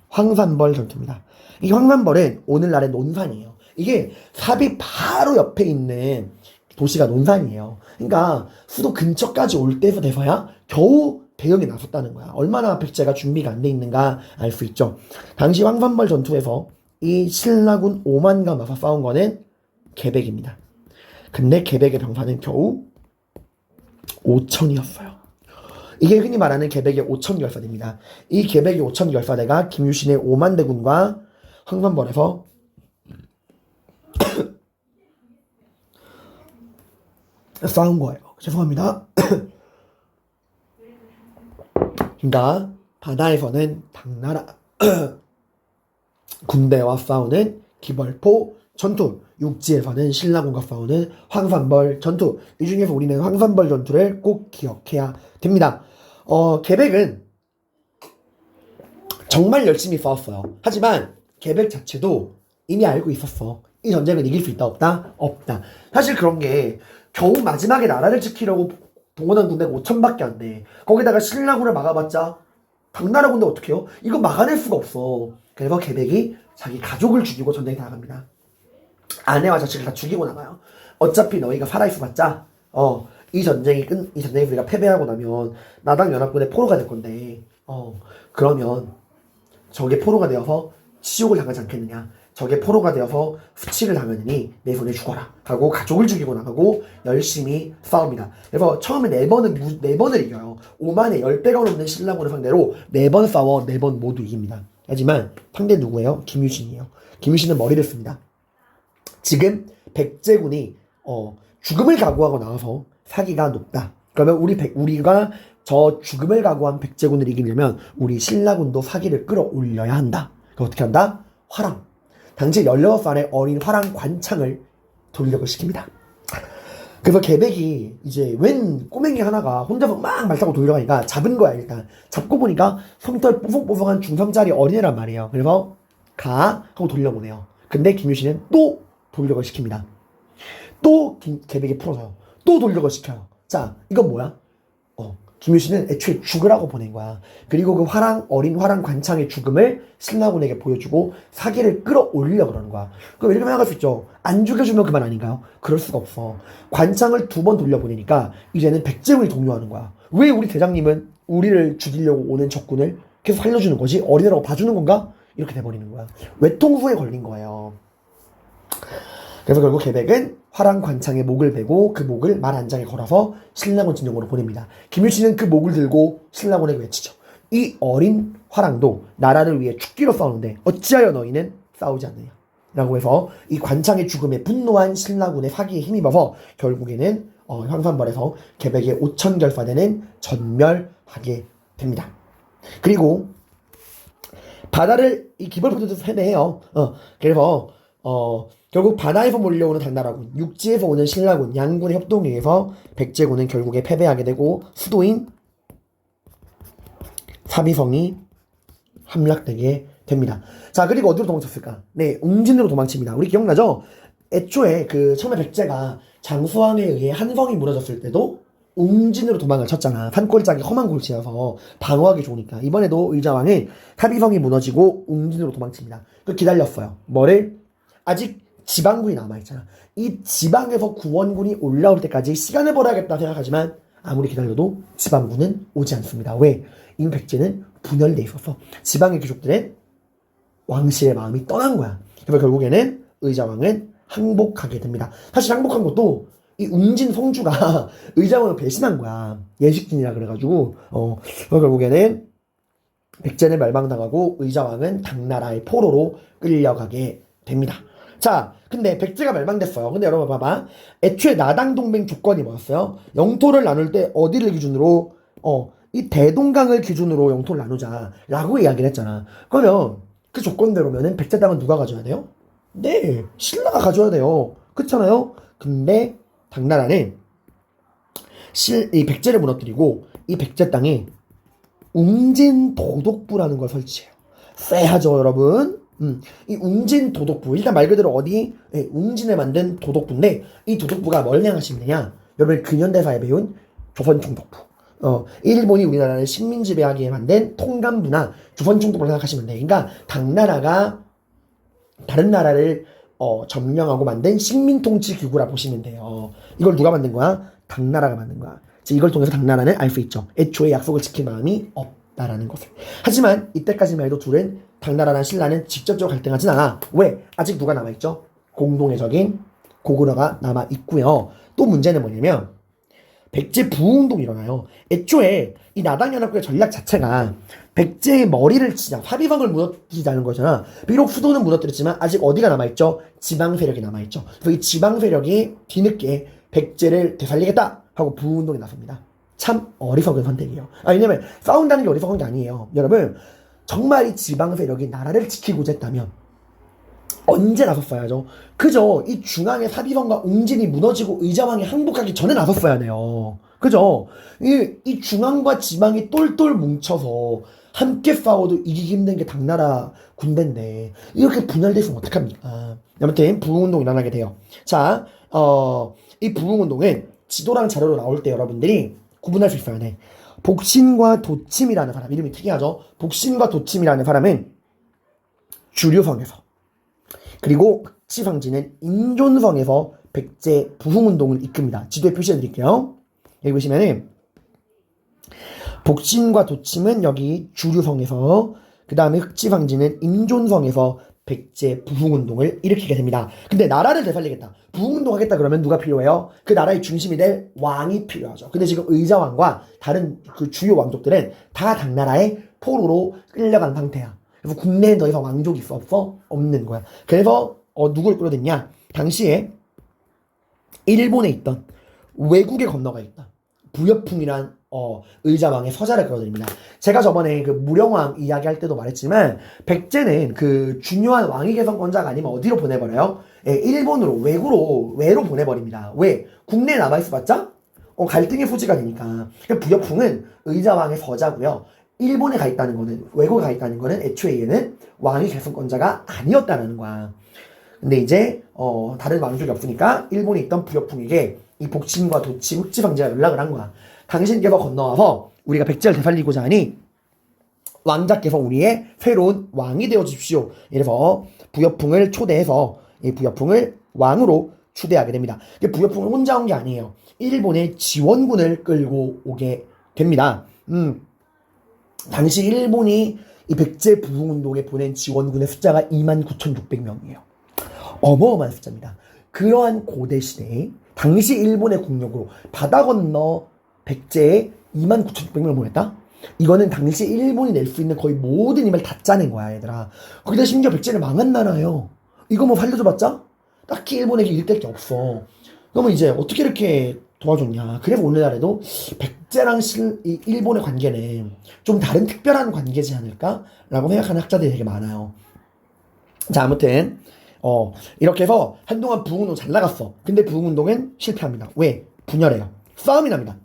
황산벌 전투입니다. 이 황산벌은 오늘날의 논산이에요. 이게 사비 바로 옆에 있는 도시가 논산이에요. 그러니까 수도 근처까지 올 때서 돼서야 겨우 대역에 나섰다는 거야. 얼마나 백제가 준비가 안 돼 있는가 알 수 있죠. 당시 황산벌 전투에서 이 신라군 5만과 맞서 싸운 거는 계백입니다. 근데 계백의 병사는 겨우 5천이었어요. 이게 흔히 말하는 계백의 5천 결사대입니다. 이 계백의 5천 결사대가 김유신의 5만 대군과 황산벌에서 싸운 거예요. 죄송합니다. 그러니까 바다에서는 당나라 군대와 싸우는 기벌포 전투. 육지에서는 신라군과 싸우는 황산벌 전투. 이 중에서 우리는 황산벌 전투를 꼭 기억해야 됩니다. 계백은 정말 열심히 싸웠어요. 하지만 계백 자체도 이미 알고 있었어. 이 전쟁은 이길 수 있다 없다? 없다. 사실 그런 게 겨우 마지막에 나라를 지키려고 동원한 군대가 5천밖에 안 돼. 거기다가 신라군을 막아봤자 당나라 군대 어떻게 해요? 이거 막아낼 수가 없어. 그래서 계백이 자기 가족을 죽이고 전쟁에 나갑니다. 아내와 자식을 다 죽이고 나가요. 어차피 너희가 살아있어봤자 이 전쟁에 우리가 패배하고 나면 나당 연합군의 포로가 될 건데 그러면 적의 포로가 되어서 치욕을 당하지 않겠느냐. 적의 포로가 되어서 수치를 당하느니 내 손에 죽어라 하고 가족을 죽이고 나가고 열심히 싸웁니다. 그래서 처음에 4번을 이겨요. 5만에 10배가 넘는 신라군을 상대로 4번 싸워 4번 모두 이깁니다. 하지만 상대 누구예요? 김유신이에요. 김유신은 머리를 씁니다. 지금 백제군이 죽음을 각오하고 나와서 사기가 높다. 그러면 우리가 저 죽음을 각오한 백제군을 이기려면 우리 신라군도 사기를 끌어올려야 한다. 그럼 어떻게 한다? 화랑. 당시 16살의 어린 화랑 관창을 돌격을 시킵니다. 그래서 계백이 이제 웬 꼬맹이 하나가 혼자서 막 말 타고 돌려가니까 잡은 거야. 일단 잡고 보니까 솜털 뽀송뽀송한 중3짜리 어린애란 말이에요. 그래서 가 하고 돌려보내요. 근데 김유신은 또 돌격을 시킵니다. 또 계백이 풀어서요. 또 돌격을 시켜요. 자, 이건 뭐야? 김유신은 애초에 죽으라고 보낸 거야. 그리고 그 어린 화랑 관창의 죽음을 신라군에게 보여주고 사기를 끌어올리려고 그러는 거야. 그럼 이렇게 생각할 수 있죠. 안 죽여주면 그만 아닌가요? 그럴 수가 없어. 관창을 2번 돌려보내니까 이제는 백제군이 동요하는 거야. 왜 우리 대장님은 우리를 죽이려고 오는 적군을 계속 살려주는 거지? 어린애라고 봐주는 건가? 이렇게 돼버리는 거야. 외통수에 걸린 거예요. 그래서 결국 계백은 화랑 관창의 목을 베고 그 목을 말 한 장에 걸어서 신라군 진영으로 보냅니다. 김유신은 그 목을 들고 신라군에게 외치죠. 이 어린 화랑도 나라를 위해 죽기로 싸우는데 어찌하여 너희는 싸우지 않느냐 라고 해서 이 관창의 죽음에 분노한 신라군의 사기에 힘입어서 결국에는 황산벌에서 계백의 5천결사대는 전멸하게 됩니다. 그리고 바다를 이 기벌포도에서 패배해요. 그래서 결국 바다에서 몰려오는 당나라군, 육지에서 오는 신라군, 양군의 협동에 의해서 백제군은 결국에 패배하게 되고 수도인 사비성이 함락되게 됩니다. 자, 그리고 어디로 도망쳤을까? 네, 웅진으로 도망칩니다. 우리 기억나죠? 애초에 처음에 백제가 장수왕에 의해 한성이 무너졌을 때도 웅진으로 도망을 쳤잖아. 산골짜기 험한 골치여서 방어하기 좋으니까. 이번에도 의자왕은 사비성이 무너지고 웅진으로 도망칩니다. 그 기다렸어요. 뭐를? 아직 지방군이 남아있잖아. 이 지방에서 구원군이 올라올 때까지 시간을 벌어야겠다 생각하지만 아무리 기다려도 지방군은 오지 않습니다. 왜? 이미 백제는 분열돼 있었어. 지방의 귀족들은 왕실의 마음이 떠난 거야. 그래서 결국에는 의자왕은 항복하게 됩니다. 사실 항복한 것도 이 웅진 성주가 의자왕을 배신한 거야. 예식진이라 그래가지고 그래서 결국에는 백제는 멸망당하고 의자왕은 당나라의 포로로 끌려가게 됩니다. 자, 근데 백제가 멸망됐어요. 근데 여러분 봐봐. 애초에 나당 동맹 조건이 뭐였어요? 영토를 나눌 때 어디를 기준으로 이 대동강을 기준으로 영토를 나누자 라고 이야기를 했잖아. 그러면 그 조건대로면은 백제 땅은 누가 가져야 돼요? 네, 신라가 가져야 돼요. 그렇잖아요? 근데 당나라는 이 백제를 무너뜨리고 이 백제 땅에 웅진 도독부라는 걸 설치해요. 쎄하죠, 여러분? 이 웅진 도독부, 일단 말 그대로 웅진에 만든 도독부인데 이 도독부가 뭘 향하시면 되냐? 여러분 근현대사에 배운 조선총독부. 일본이 우리나라를 식민지배하기 위해 만든 통감부나 조선총독부를 생각하시면 돼. 그러니까 당나라가 다른 나라를 점령하고 만든 식민통치기구라 보시면 돼요. 이걸 누가 만든 거야? 당나라가 만든 거야. 이걸 통해서 당나라는 알 수 있죠. 애초에 약속을 지킬 마음이 없다라는 것을. 하지만 이때까지만 해도 둘은 당나라나 신라는 직접적으로 갈등하진 않아. 왜? 아직 누가 남아있죠? 공동의 적인 고구려가 남아있고요. 또 문제는 뭐냐면 백제 부운동이 일어나요. 애초에 이 나당연합군의 전략 자체가 백제의 머리를 치자, 사비성을 무너뜨리자는 거잖아. 비록 수도는 무너뜨렸지만 아직 어디가 남아있죠? 지방 세력이 남아있죠. 그래서 이 지방 세력이 뒤늦게 백제를 되살리겠다 하고 부운동에 나섭니다. 참 어리석은 선택이에요. 왜냐면 싸운다는 게 어리석은 게 아니에요. 여러분, 정말 이 지방 세력이 나라를 지키고자 했다면 언제 나섰어야죠? 그죠? 이 중앙의 사비선과 옹진이 무너지고 의자왕이 항복하기 전에 나섰어야 돼요. 그죠? 이 중앙과 지방이 똘똘 뭉쳐서 함께 싸워도 이기기 힘든 게 당나라 군대인데 이렇게 분열됐으면 어떡합니까? 아무튼 부흥운동이 일어나게 돼요. 자, 이 부흥운동은 지도랑 자료로 나올 때 여러분들이 구분할 수 있어야 돼. 복신과 도침이라는 사람, 이름이 특이하죠? 복신과 도침이라는 사람은 주류성에서, 그리고 흑지상지는 인존성에서 백제 부흥운동을 이끕니다. 지도에 표시해 드릴게요. 여기 보시면은 복신과 도침은 여기 주류성에서, 그 다음에 흑지상지는 인존성에서 백제 부흥운동을 일으키게 됩니다. 근데 나라를 되살리겠다, 부흥운동 하겠다 그러면 누가 필요해요? 그 나라의 중심이 될 왕이 필요하죠. 근데 지금 의자왕과 다른 그 주요 왕족들은 다 당나라의 포로로 끌려간 상태야. 그래서 국내에 더 이상 왕족이 있어 없어? 없는 거야. 그래서 누굴 끌어들이냐? 당시에 일본에 있던 외국에 건너가 있던 부여풍이란 의자왕의 서자를 끌어들입니다. 제가 저번에 그 무령왕 이야기할 때도 말했지만 백제는 그 중요한 왕위 개선권자가 아니면 어디로 보내버려요? 일본으로, 외로 보내버립니다. 왜? 국내에 남아있어봤자 갈등의 소지가 되니까. 부여풍은 의자왕의 서자고요. 일본에 가 있다는 거는, 외국에 가 있다는 거는 애초에 얘는 왕위 개선권자가 아니었다는 거야. 근데 이제 다른 왕족이 없으니까 일본에 있던 부여풍에게 이 복침과 도침, 흑지방지가 연락을 한 거야. 당신께서 건너와서 우리가 백제를 되살리고자 하니 왕자께서 우리의 새로운 왕이 되어 주십시오. 이래서 부여풍을 초대해서 이 부여풍을 왕으로 추대하게 됩니다. 부여풍은 혼자 온 게 아니에요. 일본의 지원군을 끌고 오게 됩니다. 당시 일본이 이 백제 부흥운동에 보낸 지원군의 숫자가 29,600명이에요. 어마어마한 숫자입니다. 그러한 고대 시대에 당시 일본의 국력으로 바다 건너 백제에 29,600명을 보냈다? 이거는 당시 일본이 낼 수 있는 거의 모든 힘을 다 짜낸 거야, 얘들아. 거기다 심지어 백제를 망한 나라예요. 이거 뭐 살려줘봤자 딱히 일본에게 일될 게 없어. 그러면 이제 어떻게 이렇게 도와줬냐? 그래서 오늘날에도 백제랑 일본의 관계는 좀 다른 특별한 관계지 않을까라고 생각하는 학자들이 되게 많아요. 자, 아무튼 이렇게 해서 한동안 부흥운동 잘 나갔어. 근데 부흥운동은 실패합니다. 왜? 분열해요. 싸움이 납니다.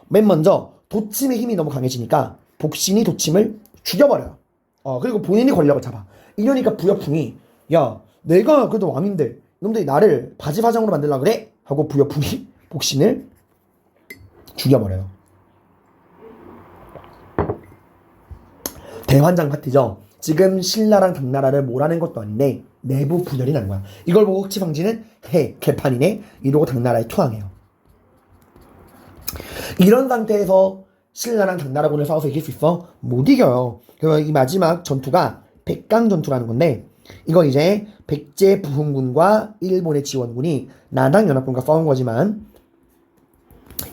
맨 먼저 도침의 힘이 너무 강해지니까 복신이 도침을 죽여버려요. 그리고 본인이 권력을 잡아. 이러니까 부여풍이, 야, 내가 그래도 왕인데 놈들이 나를 바지사장으로 만들려고 그래? 하고 부여풍이 복신을 죽여버려요. 대환장 파티죠. 지금 신라랑 당나라를 몰아낸 것도 아닌데 내부 분열이 난 거야. 이걸 보고 흑지방지는 개판이네 이러고 당나라에 투항해요. 이런 상태에서 신라랑 당나라군을 싸워서 이길 수 있어? 못 이겨요. 그래서 이 마지막 전투가 백강전투라는 건데, 이건 이제 백제 부흥군과 일본의 지원군이 나당 연합군과 싸운 거지만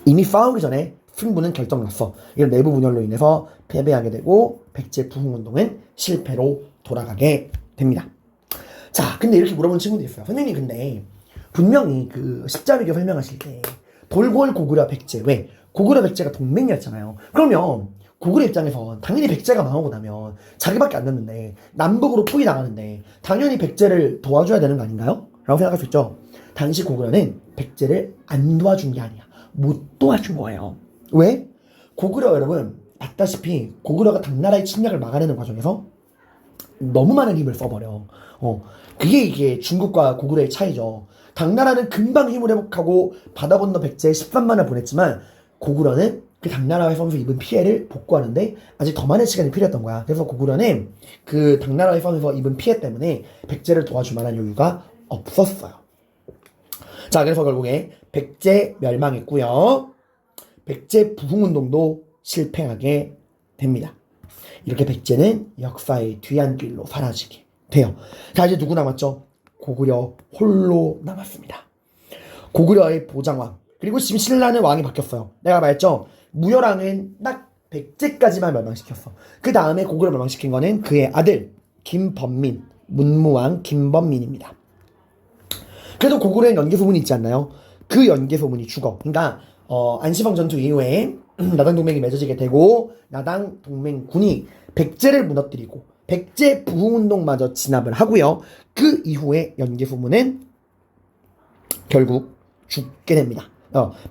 이미 싸우기 전에 승부는 결정났어. 이런 내부 분열로 인해서 패배하게 되고 백제 부흥운동은 실패로 돌아가게 됩니다. 자, 근데 이렇게 물어보는 친구도 있어요. 선생님, 근데 분명히 그 십자비교 설명하실 때 돌골 고구려 백제, 왜? 고구려 백제가 동맹이었잖아요. 그러면 고구려 입장에서 당연히 백제가 망하고 나면 자기밖에 안 남는데 남북으로 포위 나가는데 당연히 백제를 도와줘야 되는 거 아닌가요? 라고 생각할 수 있죠. 당시 고구려는 백제를 안 도와준 게 아니야. 못 도와준 거예요. 왜? 고구려, 여러분 봤다시피 고구려가 당나라의 침략을 막아내는 과정에서 너무 많은 힘을 써버려. 그게 이게 중국과 고구려의 차이죠. 당나라는 금방 힘을 회복하고 바다 건너 백제에 13만을 보냈지만 고구려는 그 당나라에 서면서 입은 피해를 복구하는데 아직 더 많은 시간이 필요했던 거야. 그래서 고구려는 그 당나라에 서면서 입은 피해 때문에 백제를 도와줄 만한 여유가 없었어요. 자, 그래서 결국에 백제 멸망했고요. 백제 부흥운동도 실패하게 됩니다. 이렇게 백제는 역사의 뒤안길로 사라지게 돼요. 자, 이제 누구 남았죠? 고구려 홀로 남았습니다. 고구려의 보장왕, 그리고 지금 신라는 왕이 바뀌었어요. 내가 말했죠? 무열왕은 딱 백제까지만 멸망시켰어. 그 다음에 고구려 멸망시킨 거는 그의 아들 김범민, 문무왕 김범민입니다. 그래도 고구려엔 연개소문이 있지 않나요? 그 연개소문이 죽어. 그러니까 안시방 전투 이후에 나당 동맹이 맺어지게 되고 나당 동맹군이 백제를 무너뜨리고 백제 부흥운동마저 진압을 하고요. 그 이후에 연개소문은 결국 죽게 됩니다.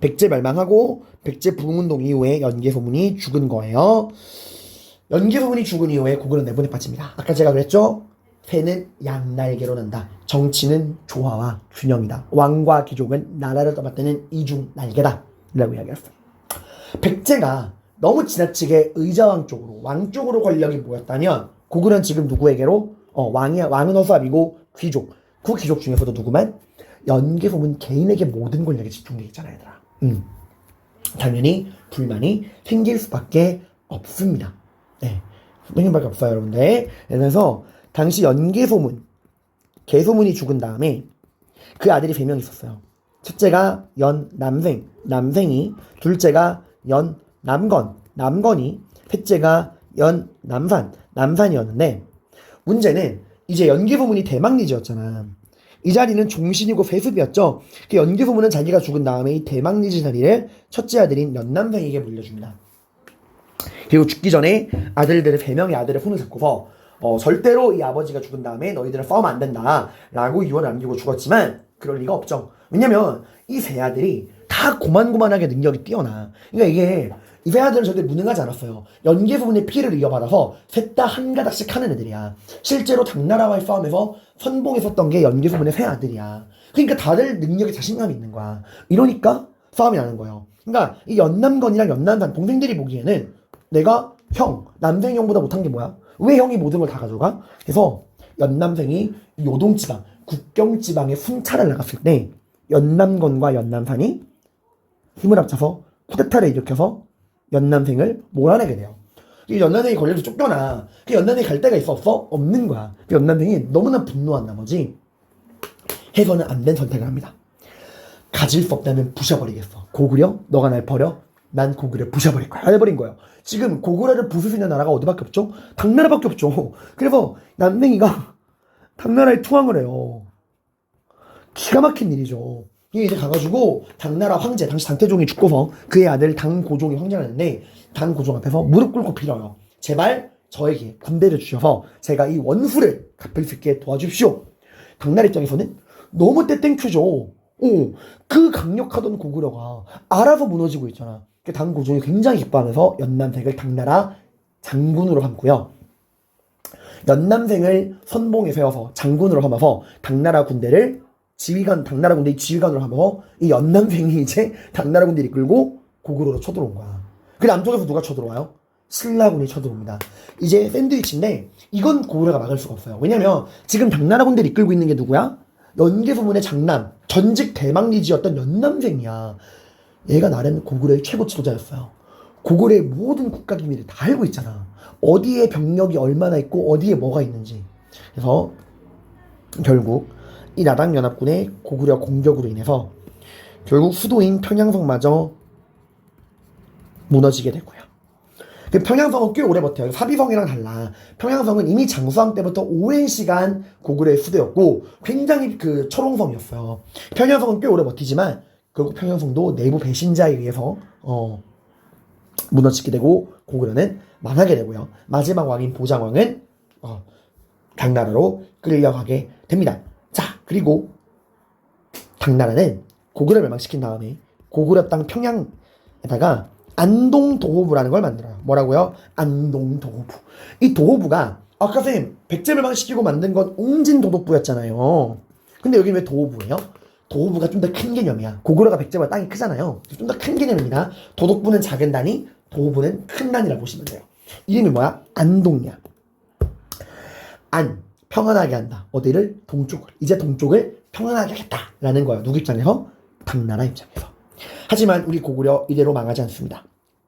백제 멸망하고 백제 부흥운동 이후에 연개소문이 죽은 거예요. 연개소문이 죽은 이후에 고구려는 내분에 빠집니다. 아까 제가 그랬죠? 새는 양날개로 난다. 정치는 조화와 균형이다. 왕과 귀족은 나라를 떠받드는 이중 날개다. 라고 이야기했어요. 백제가 너무 지나치게 의자왕 쪽으로, 왕 쪽으로 권력이 모였다면 고구려는 지금 누구에게로? 왕은 허수아비고 귀족. 그 귀족 중에서도 누구만? 연개소문 개인에게 모든 권력이 집중되어 있잖아요, 얘들아. 당연히 불만이 생길 수밖에 없습니다. 네, 생길 수밖에 없어요, 여러분들. 그래서 당시 연개소문, 개소문이 죽은 다음에 그 아들이 3명 있었어요. 첫째가 연남생, 남생이, 둘째가 연남건, 남건이, 셋째가 연남산, 남산이었는데 문제는 이제 연개소문이 대망리지였잖아. 이 자리는 종신이고 세습이었죠. 그 연개소문은 자기가 죽은 다음에 이 대망리지 자리를 첫째 아들인 연남생에게 물려줍니다. 그리고 죽기 전에 아들들의 3명의 아들의 손을 잡고서 절대로 이 아버지가 죽은 다음에 너희들은 싸우면 안 된다 라고 유언을 남기고 죽었지만 그럴 리가 없죠. 왜냐면 이 세 아들이 다 고만고만하게 능력이 뛰어나. 그러니까 이게 이 세 아들은 절대 무능하지 않았어요. 연개소문의 피해를 이어받아서 셋 다 한 가닥씩 하는 애들이야. 실제로 당나라와의 싸움에서 선봉에 섰던 게 연개소문의 세 아들이야. 그러니까 다들 능력에 자신감이 있는 거야. 이러니까 싸움이 나는 거예요. 그러니까 이 연남건이랑 연남산 동생들이 보기에는 내가 남생 형보다 못한 게 뭐야? 왜 형이 모든 걸 다 가져가? 그래서 연남생이 요동지방, 국경지방에 순찰을 나갔을 때 연남건과 연남산이 힘을 합쳐서 쿠데타를 일으켜서 연남생을 몰아내게 돼요. 연남생이 걸려서 쫓겨나. 연남생이 갈 데가 있어 없어? 없는 거야. 연남생이 너무나 분노한 나머지 해서는 안 된 선택을 합니다. 가질 수 없다면 부셔버리겠어. 고구려? 너가 날 버려? 난 고구려 부셔버릴 거야. 해버린 거예요. 지금 고구려를 부술 수 있는 나라가 어디밖에 없죠? 당나라밖에 없죠. 그래서 남맹이가 당나라에 투항을 해요. 기가 막힌 일이죠. 이게 이제 가가지고 당나라 황제, 당시 당태종이 죽고서 그의 아들 당고종이 황제가 됐는데 당고종 앞에서 무릎 꿇고 빌어요. 제발 저에게 군대를 주셔서 제가 이 원수를 갚을 수 있게 도와주십시오. 당나라 입장에서는 너무 떼땡큐죠. 그 강력하던 고구려가 알아서 무너지고 있잖아. 당고종이 굉장히 기뻐하면서 연남생을 당나라 장군으로 삼고요. 연남생을 선봉에 세워서 장군으로 삼아서 당나라 군대의 지휘관으로 하면서 이 연남생이 이제 당나라 군대를 이끌고 고구려로 쳐들어온 거야. 그 남쪽에서 누가 쳐들어와요? 신라군이 쳐들어옵니다. 이제 샌드위치인데 이건 고구려가 막을 수가 없어요. 왜냐면 지금 당나라 군대를 이끌고 있는 게 누구야? 연개소문의 장남, 전직 대망리지였던 연남생이야. 얘가 나름 고구려의 최고 지도자였어요. 고구려의 모든 국가기밀을 다 알고 있잖아. 어디에 병력이 얼마나 있고 어디에 뭐가 있는지. 그래서 결국 이 나당연합군의 고구려 공격으로 인해서 결국 수도인 평양성마저 무너지게 되고요. 평양성은 꽤 오래 버텨요. 사비성이랑 달라. 평양성은 이미 장수왕 때부터 오랜 시간 고구려의 수도였고 굉장히 그 철옹성이었어요. 평양성은 꽤 오래 버티지만 결국 평양성도 내부 배신자에 의해서 무너지게 되고 고구려는 망하게 되고요. 마지막 왕인 보장왕은 당나라로 끌려가게 됩니다. 자, 그리고 당나라는 고구려 멸망시킨 다음에 고구려 땅 평양에다가 안동도호부라는 걸 만들어요. 뭐라고요? 안동도호부. 이 도호부가 아까 쌤 백제 멸망시키고 만든 건 옹진도독부였잖아요. 근데 여기 왜 도호부예요? 도호부가 좀 더 큰 개념이야. 고구려가 백제보다 땅이 크잖아요. 좀 더 큰 개념입니다. 도독부는 작은 단위, 도호부는 큰 단위라고 보시면 돼요. 이름이 뭐야? 안동이야. 평안하게 한다. 어디를? 동쪽을. 이제 동쪽을 평안하게 하겠다라는 거예요. 누구 입장에서? 당나라 입장에서. 하지만 우리 고구려 이대로 망하지 않습니다.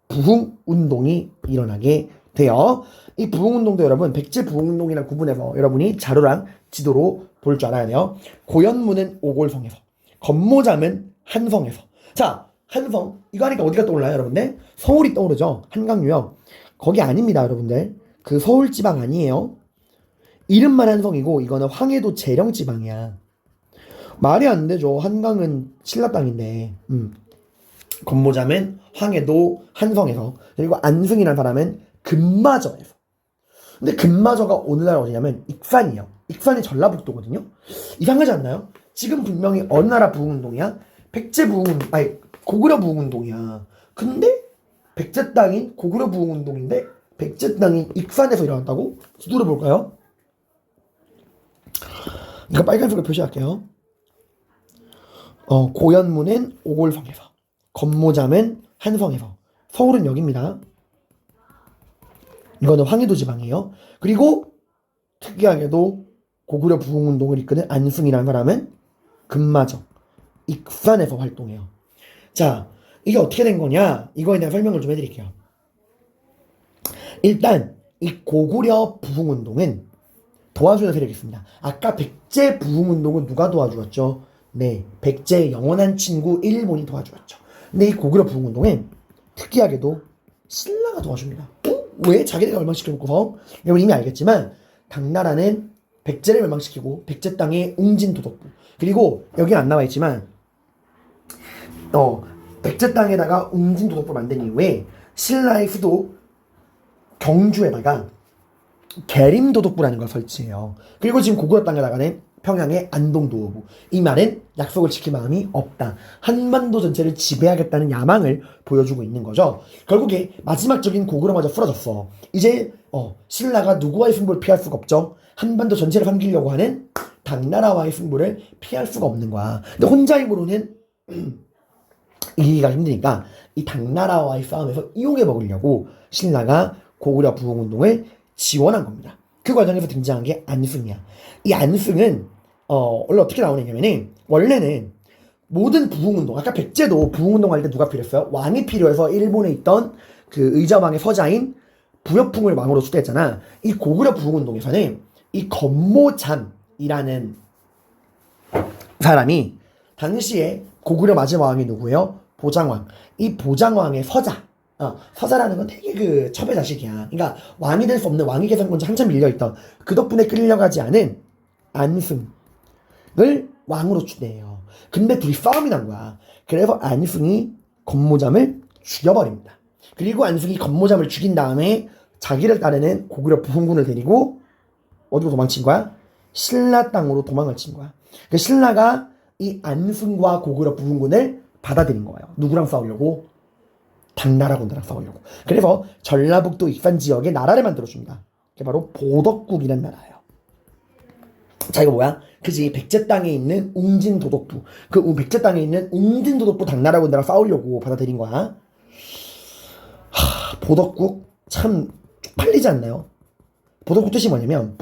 부흥운동이 일어나게 돼요. 이 부흥운동도 여러분 백제 부흥운동이랑 구분해서 여러분이 자료랑 지도로 볼 줄 알아야 돼요. 고연문은 오골성에서, 건모잠은 한성에서. 자, 한성 이거 하니까 어디가 떠올라요 여러분들? 서울이 떠오르죠. 한강유역. 거기 아닙니다 여러분들. 그 서울지방 아니에요. 이름만 한성이고 이거는 황해도 재령지방이야. 말이 안 되죠. 한강은 신라 땅인데. 건모잠은 황해도 한성에서, 그리고 안승이라는 사람은 금마저에서. 근데 금마저가 오늘날 어디냐면 익산이에요. 익산이 전라북도거든요. 이상하지 않나요? 지금 분명히 어느 나라 부흥운동이야? 고구려 부흥운동이야. 근데 백제 땅인 고구려 부흥운동인데 백제 땅인 익산에서 일어났다고? 지도를 볼까요? 이거 빨간색으로 표시할게요. 고현무는 오골성에서, 건모잠은 한성에서, 서울은 여기입니다. 이거는 황해도 지방이에요. 그리고 특이하게도 고구려 부흥운동을 이끄는 안승이라는 사람은 금마저, 익산에서 활동해요. 자, 이게 어떻게 된 거냐? 이거에 대한 설명을 좀 해드릴게요. 일단 이 고구려 부흥운동은 도와주는 세력이 있습니다. 아까 백제 부흥운동은 누가 도와주었죠? 네, 백제의 영원한 친구 일본이 도와주었죠. 근데 이 고구려 부흥운동은 특이하게도 신라가 도와줍니다. 왜? 자기네가 멸망시켜놓고서. 여러분 이미 알겠지만 당나라는 백제를 멸망시키고 백제 땅의 웅진도덕부, 그리고 여기는 안 나와있지만 백제 땅에다가 웅진도덕부를 만든 이후에 신라의 수도 경주에다가 계림도덕부라는 걸 설치해요. 그리고 지금 고구려 땅에다가는 평양의 안동도어부. 이 말은 약속을 지킬 마음이 없다. 한반도 전체를 지배하겠다는 야망을 보여주고 있는 거죠. 결국에 마지막적인 고구려마저 풀어졌어. 이제 신라가 누구와의 승부를 피할 수가 없죠. 한반도 전체를 삼키려고 하는 당나라와의 승부를 피할 수가 없는 거야. 근데 혼자 힘으로는 이기기가 힘드니까 이 당나라와의 싸움에서 이용해 먹으려고 신라가 고구려 부흥운동을 지원한 겁니다. 그 과정에서 등장한 게 안승이야. 이 안승은 원래 어떻게 나오냐면은, 원래는 모든 부흥운동, 아까 백제도 부흥운동 할 때 누가 필요했어요? 왕이 필요해서 일본에 있던 그 의자왕의 서자인 부여풍을 왕으로 추대했잖아. 이 고구려 부흥운동에서는 이 건모잠이라는 사람이 당시에 고구려 마지막 왕이 누구예요? 보장왕. 이 보장왕의 서자라는 건 되게 그 첩의 자식이야. 그러니까 왕이 될 수 없는 왕위 계승권자 한참 밀려있던 그 덕분에 끌려가지 않은 안승을 왕으로 추대해요. 근데 둘이 싸움이 난 거야. 그래서 안승이 건모잠을 죽여버립니다. 그리고 안승이 건모잠을 죽인 다음에 자기를 따르는 고구려 부흥군을 데리고 어디로 도망친 거야? 신라 땅으로 도망을 친 거야. 그 신라가 이 안승과 고구려 부흥군을 받아들인 거예요. 누구랑 싸우려고? 당나라 군대랑 싸우려고. 그래서 전라북도 익산 지역에 나라를 만들어줍니다. 그게 바로 보덕국이라는 나라예요. 자, 이거 뭐야? 그지? 백제 땅에 있는 웅진도덕부. 그 백제 땅에 있는 웅진도덕부 당나라 군대랑 싸우려고 받아들인 거야. 보덕국 참 쪽팔리지 않나요? 보덕국 뜻이 뭐냐면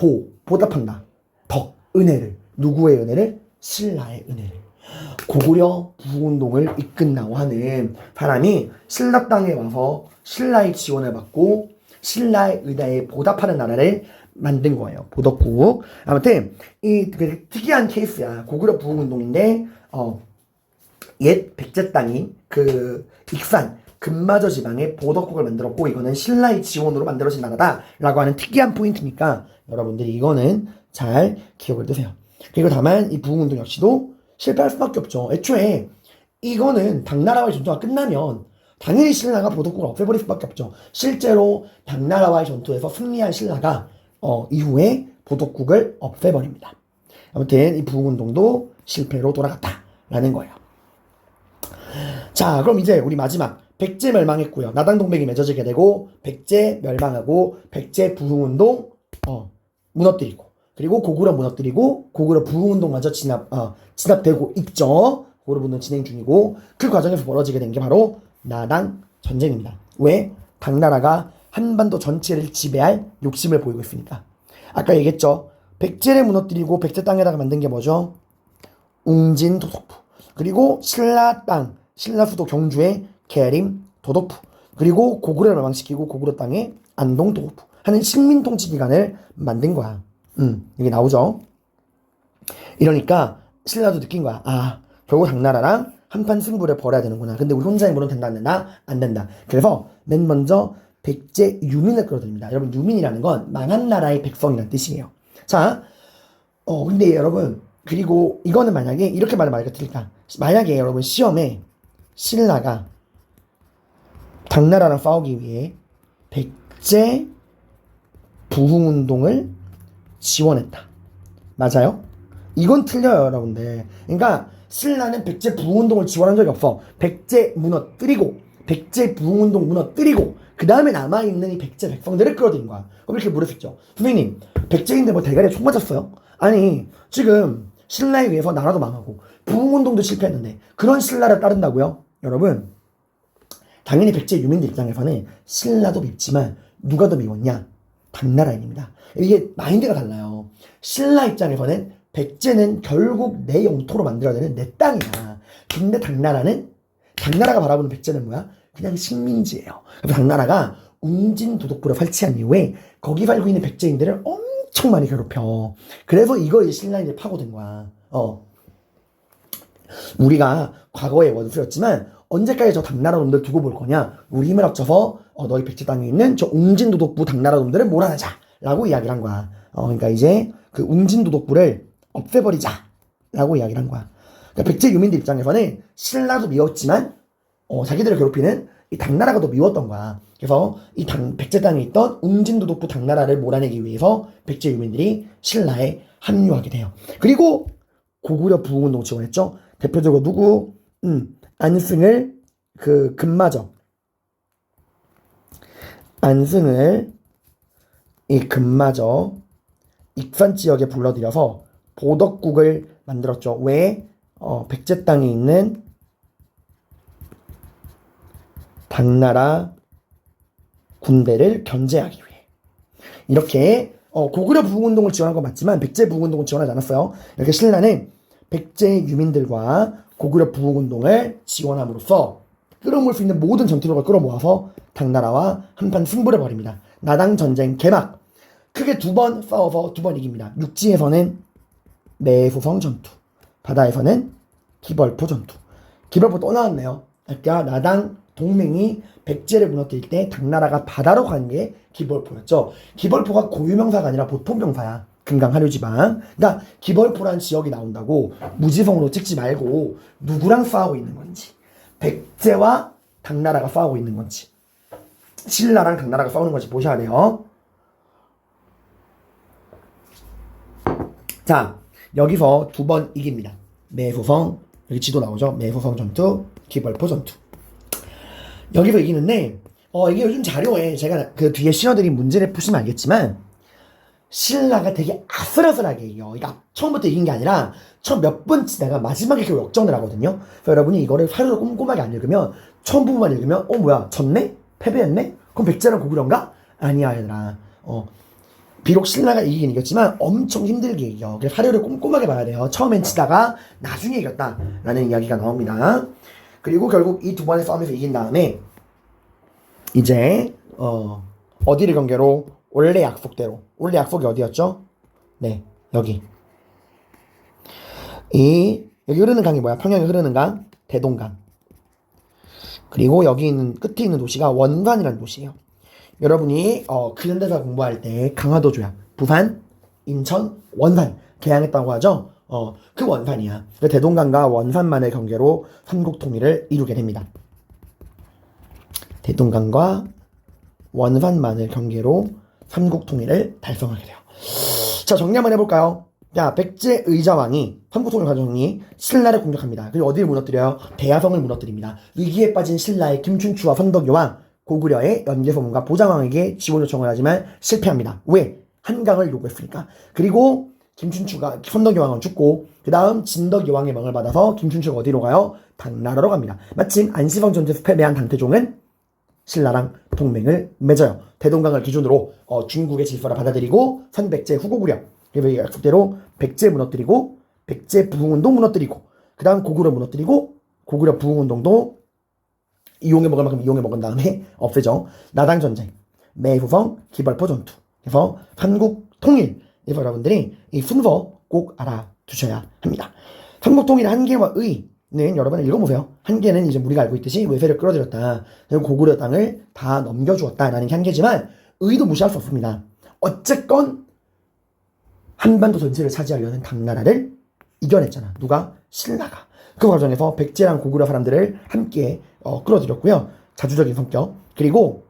보답한다. 덕, 은혜를. 누구의 은혜를? 신라의 은혜를. 고구려 부흥운동을 이끈다고 하는 사람이 신라 땅에 와서 신라의 지원을 받고 신라의 은혜에 보답하는 나라를 만든 거예요. 보덕국. 아무튼 이 되게 특이한 케이스야. 고구려 부흥운동인데 옛 백제 땅인 그 익산 금마저 지방에 보덕국을 만들었고, 이거는 신라의 지원으로 만들어진 나라다라고 하는 특이한 포인트니까 여러분들이 이거는 잘 기억을 두세요. 그리고 다만 이 부흥운동 역시도 실패할 수밖에 없죠. 애초에 이거는 당나라와의 전투가 끝나면 당연히 신라가 보덕국을 없애버릴 수밖에 없죠. 실제로 당나라와의 전투에서 승리한 신라가 이후에 보덕국을 없애버립니다. 아무튼 이 부흥운동도 실패로 돌아갔다라는 거예요. 자, 그럼 이제 우리 마지막 백제 멸망했고요. 나당동맹이 맺어지게 되고 백제 멸망하고 백제 부흥운동 무너뜨리고, 그리고 고구려 무너뜨리고 고구려 부흥운동마저 진압되고 있죠. 고구려 부흥운동 진행 중이고, 그 과정에서 벌어지게 된 게 바로 나당 전쟁입니다. 왜? 당나라가 한반도 전체를 지배할 욕심을 보이고 있으니까. 아까 얘기했죠. 백제를 무너뜨리고 백제 땅에다가 만든 게 뭐죠? 웅진도덕부. 그리고 신라 땅, 신라 수도 경주의 계림도덕부. 그리고 고구려를 멸망시키고 고구려 땅에 안동도덕부 하는 식민통치기관을 만든 거야. 이게 나오죠. 이러니까 신라도 느낀 거야. 결국 당나라랑 한판 승부를 벌여야 되는구나. 근데 우리 혼자 힘으로는 된다 안 된다? 안 된다. 그래서 맨 먼저 백제 유민을 끌어들입니다. 여러분, 유민이라는 건 망한 나라의 백성이라는 뜻이에요. 자, 근데 여러분, 그리고 이거는 만약에 이렇게 말을 드릴까? 만약에 여러분 시험에 신라가 당나라랑 싸우기 위해 백제 부흥운동을 지원했다. 맞아요? 이건 틀려요, 여러분들. 그러니까 신라는 백제 부흥운동을 지원한 적이 없어. 백제 무너뜨리고 백제 부흥운동 무너뜨리고 그 다음에 남아있는 이 백제 백성들을 끌어들인 거야. 그럼 이렇게 물을 수 있죠. 선생님, 백제인들 뭐 대가리에 총 맞았어요? 아니, 지금 신라에 의해서 나라도 망하고 부흥운동도 실패했는데 그런 신라를 따른다고요? 여러분, 당연히 백제 유민들 입장에서는 신라도 밉지만 누가 더 미웠냐? 당나라인입니다. 이게 마인드가 달라요. 신라 입장에서는 백제는 결국 내 영토로 만들어야 되는 내 땅이야. 근데 당나라가 바라보는 백제는 뭐야? 그냥 식민지예요. 그래서 당나라가 웅진도독부를 설치한 이후에 거기 살고 있는 백제인들을 엄청 많이 괴롭혀. 그래서 이걸 신라인들이 파고든 거야. 우리가 과거의 원수였지만 언제까지 저 당나라 놈들 두고 볼 거냐? 우리 힘을 합쳐서 너희 백제 땅에 있는 저 웅진도독부 당나라 놈들을 몰아내자 라고 이야기를 한 거야. 그러니까 이제 그 웅진도독부를 없애버리자 라고 이야기를 한 거야. 그러니까 백제 유민들 입장에서는 신라도 미웠지만 자기들을 괴롭히는 이 당나라가 더 미웠던 거야. 그래서 이 백제 땅에 있던 웅진도독부 당나라를 몰아내기 위해서 백제 유민들이 신라에 합류하게 돼요. 그리고 고구려 부흥운동 지원했죠. 대표적으로 누구? 안승을 이 금마저 익산 지역에 불러들여서 보덕국을 만들었죠. 왜? 백제 땅에 있는 당나라 군대를 견제하기 위해. 이렇게 고구려 부흥운동을 지원한 건 맞지만 백제 부흥운동은 지원하지 않았어요. 이렇게 신라는 백제 유민들과 고구려 부흥운동을 지원함으로써 끌어모을 수 있는 모든 전투력을 끌어모아서 당나라와 한판 승부를 벌입니다. 나당 전쟁 개막. 크게 2번 싸워서 2번 이깁니다. 육지에서는 매수성 전투, 바다에서는 기벌포 전투. 기벌포 또 나왔네요. 아까 나당 동맹이 백제를 무너뜨릴 때 당나라가 바다로 간 게 기벌포였죠. 기벌포가 고유명사가 아니라 보통명사야. 금강하류지방. 그러니까 기벌포란 지역이 나온다고 무지성으로 찍지 말고 누구랑 싸우고 있는 건지, 백제와 당나라가 싸우고 있는 건지, 신라랑 당나라가 싸우는 건지 보셔야 돼요. 자, 여기서 2번 이깁니다. 매소성, 여기 지도 나오죠. 매소성 전투, 기벌포 전투. 여기서 이기는데 이게 요즘 자료에 제가 그 뒤에 실어드린 문제를 푸시면 알겠지만 신라가 되게 아슬아슬하게 이겨. 그러니까 처음부터 이긴 게 아니라 처음 몇 번 치다가 마지막에 결국 역전을 하거든요. 그래서 여러분이 이거를 사료를 꼼꼼하게 안 읽으면 처음 부분만 읽으면 뭐야 졌네? 패배했네? 그럼 백제랑 고구려인가? 아니야 얘들아. 비록 신라가 이기긴 이겼지만 엄청 힘들게 이겨. 그래서 사료를 꼼꼼하게 봐야 돼요. 처음엔 치다가 나중에 이겼다라는 이야기가 나옵니다. 그리고 결국 이 2번의 싸움에서 이긴 다음에 이제 어디를 경계로? 원래 약속대로. 원래 약속이 어디였죠? 네, 여기. 여기 흐르는 강이 뭐야? 평양에 흐르는 강? 대동강. 그리고 여기 있는 끝에 있는 도시가 원산이라는 도시예요. 여러분이 근현대사 공부할 때 강화도 조약, 부산, 인천, 원산 개항했다고 하죠. 그 원산이야. 대동강과 원산만을 경계로 삼국 통일을 이루게 됩니다. 대동강과 원산만을 경계로 삼국 통일을 달성하게 돼요. 자, 정리 한번 해볼까요? 자, 백제 의자왕이 삼국 통일 과정이 신라를 공격합니다. 그리고 어디를 무너뜨려요? 대야성을 무너뜨립니다. 위기에 빠진 신라의 김춘추와 선덕여왕, 고구려의 연개소문과 보장왕에게 지원 요청을 하지만 실패합니다. 왜? 한강을 요구했으니까. 그리고 김춘추가 선덕여왕은 죽고 그 다음 진덕여왕의 명을 받아서 김춘추가 어디로 가요? 당나라로 갑니다. 마침 안시성 전투에서 패배한 당태종은 신라랑 동맹을 맺어요. 대동강을 기준으로 중국의 질서를 받아들이고 선백제 후고구려. 그래서 약속대로 백제 무너뜨리고 백제 부흥운동 무너뜨리고 그 다음 고구려 무너뜨리고 고구려 부흥운동도 이용해 먹을 만큼 이용해 먹은 다음에 없애죠. 나당 전쟁, 매후성, 기벌포 전투. 그래서 삼국 통일. 그래서 여러분들이 이 순서 꼭 알아두셔야 합니다. 삼국 통일의 한계와 의는 여러분 읽어보세요. 한계는 이제 우리가 알고 있듯이 외세를 끌어들였다. 그리고 고구려 땅을 다 넘겨주었다라는 게 한계지만 의도 무시할 수 없습니다. 어쨌건 한반도 전체를 차지하려는 당나라를 이겨냈잖아. 누가? 신라가. 그 과정에서 백제랑 고구려 사람들을 함께 끌어들였고요. 자주적인 성격. 그리고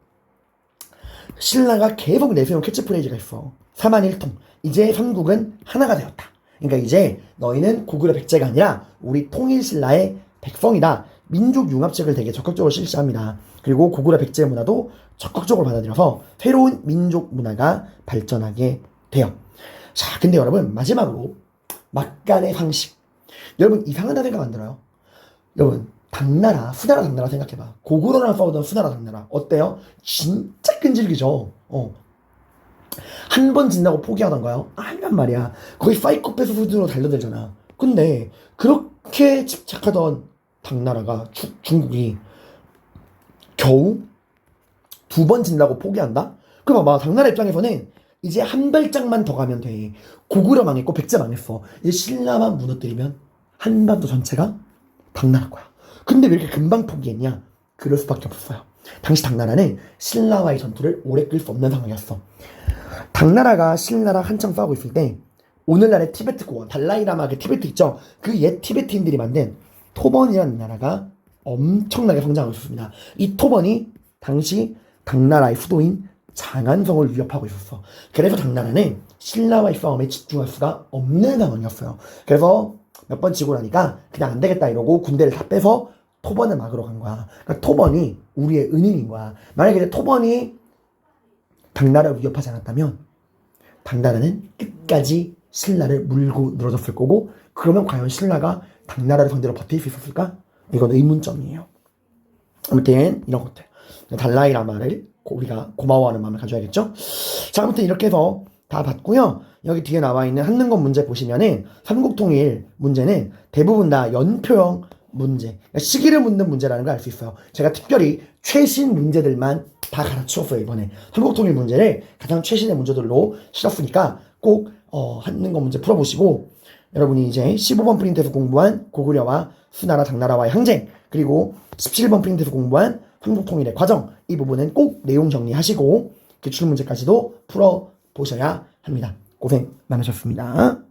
신라가 계속 내세운 캐치프레이즈가 있어. 4만1통. 이제 삼국은 하나가 되었다. 그러니까 이제 너희는 고구려 백제가 아니라 우리 통일신라의 백성이다. 민족 융합책을 되게 적극적으로 실시합니다. 그리고 고구려 백제 문화도 적극적으로 받아들여서 새로운 민족 문화가 발전하게 돼요. 자, 근데 여러분 마지막으로 막간의 상식. 여러분 이상한 생각 안 들어요? 여러분 당나라, 수나라 당나라 생각해봐. 고구려랑 싸우던 수나라 당나라 어때요? 진짜 끈질기죠. 한 번 진다고 포기하던가요? 아니란 말이야. 거의 사이코패스 수준으로 달려들잖아. 근데 그렇게 집착하던 당나라가 중국이 겨우 2번 진다고 포기한다? 그럼 봐봐. 당나라 입장에서는 이제 한 발짝만 더 가면 돼. 고구려 망했고 백제 망했어. 이제 신라만 무너뜨리면 한반도 전체가 당나라 거야. 근데 왜 이렇게 금방 포기했냐? 그럴 수밖에 없었어요. 당시 당나라는 신라와의 전투를 오래 끌 수 없는 상황이었어. 당나라가 신라랑 한창 싸우고 있을 때 오늘날의 티베트 고원, 달라이라마 그 티베트 있죠? 그 옛 티베트인들이 만든 토번이라는 나라가 엄청나게 성장하고 있었습니다. 이 토번이 당시 당나라의 수도인 장안성을 위협하고 있었어. 그래서 당나라는 신라와의 싸움에 집중할 수가 없는 상황이었어요. 그래서 몇 번 지고 나니까 그냥 안 되겠다 이러고 군대를 다 빼서 토번을 막으러 간 거야. 그러니까 토번이 우리의 은인인 거야. 만약에 토번이 당나라를 위협하지 않았다면 당나라는 끝까지 신라를 물고 늘어졌을 거고, 그러면 과연 신라가 당나라를 상대로 버틸 수 있었을까? 이건 의문점이에요. 아무튼 이런 것들, 달라이라마를 우리가 고마워하는 마음을 가져야겠죠. 자, 아무튼 이렇게 해서 다 봤고요. 여기 뒤에 나와 있는 한능검 문제 보시면은 삼국통일 문제는 대부분 다 연표형 문제, 그러니까 시기를 묻는 문제라는 걸 알 수 있어요. 제가 특별히 최신 문제들만 다 갈아치웠어요. 이번에 삼국통일 문제를 가장 최신의 문제들로 실었으니까 꼭 한능검 문제 풀어보시고, 여러분이 이제 15번 프린트에서 공부한 고구려와 수나라 당나라와의 항쟁, 그리고 17번 프린트에서 공부한 삼국통일의 과정, 이 부분은 꼭 내용 정리하시고 기출문제까지도 풀어보셔야 합니다. 고생 많으셨습니다.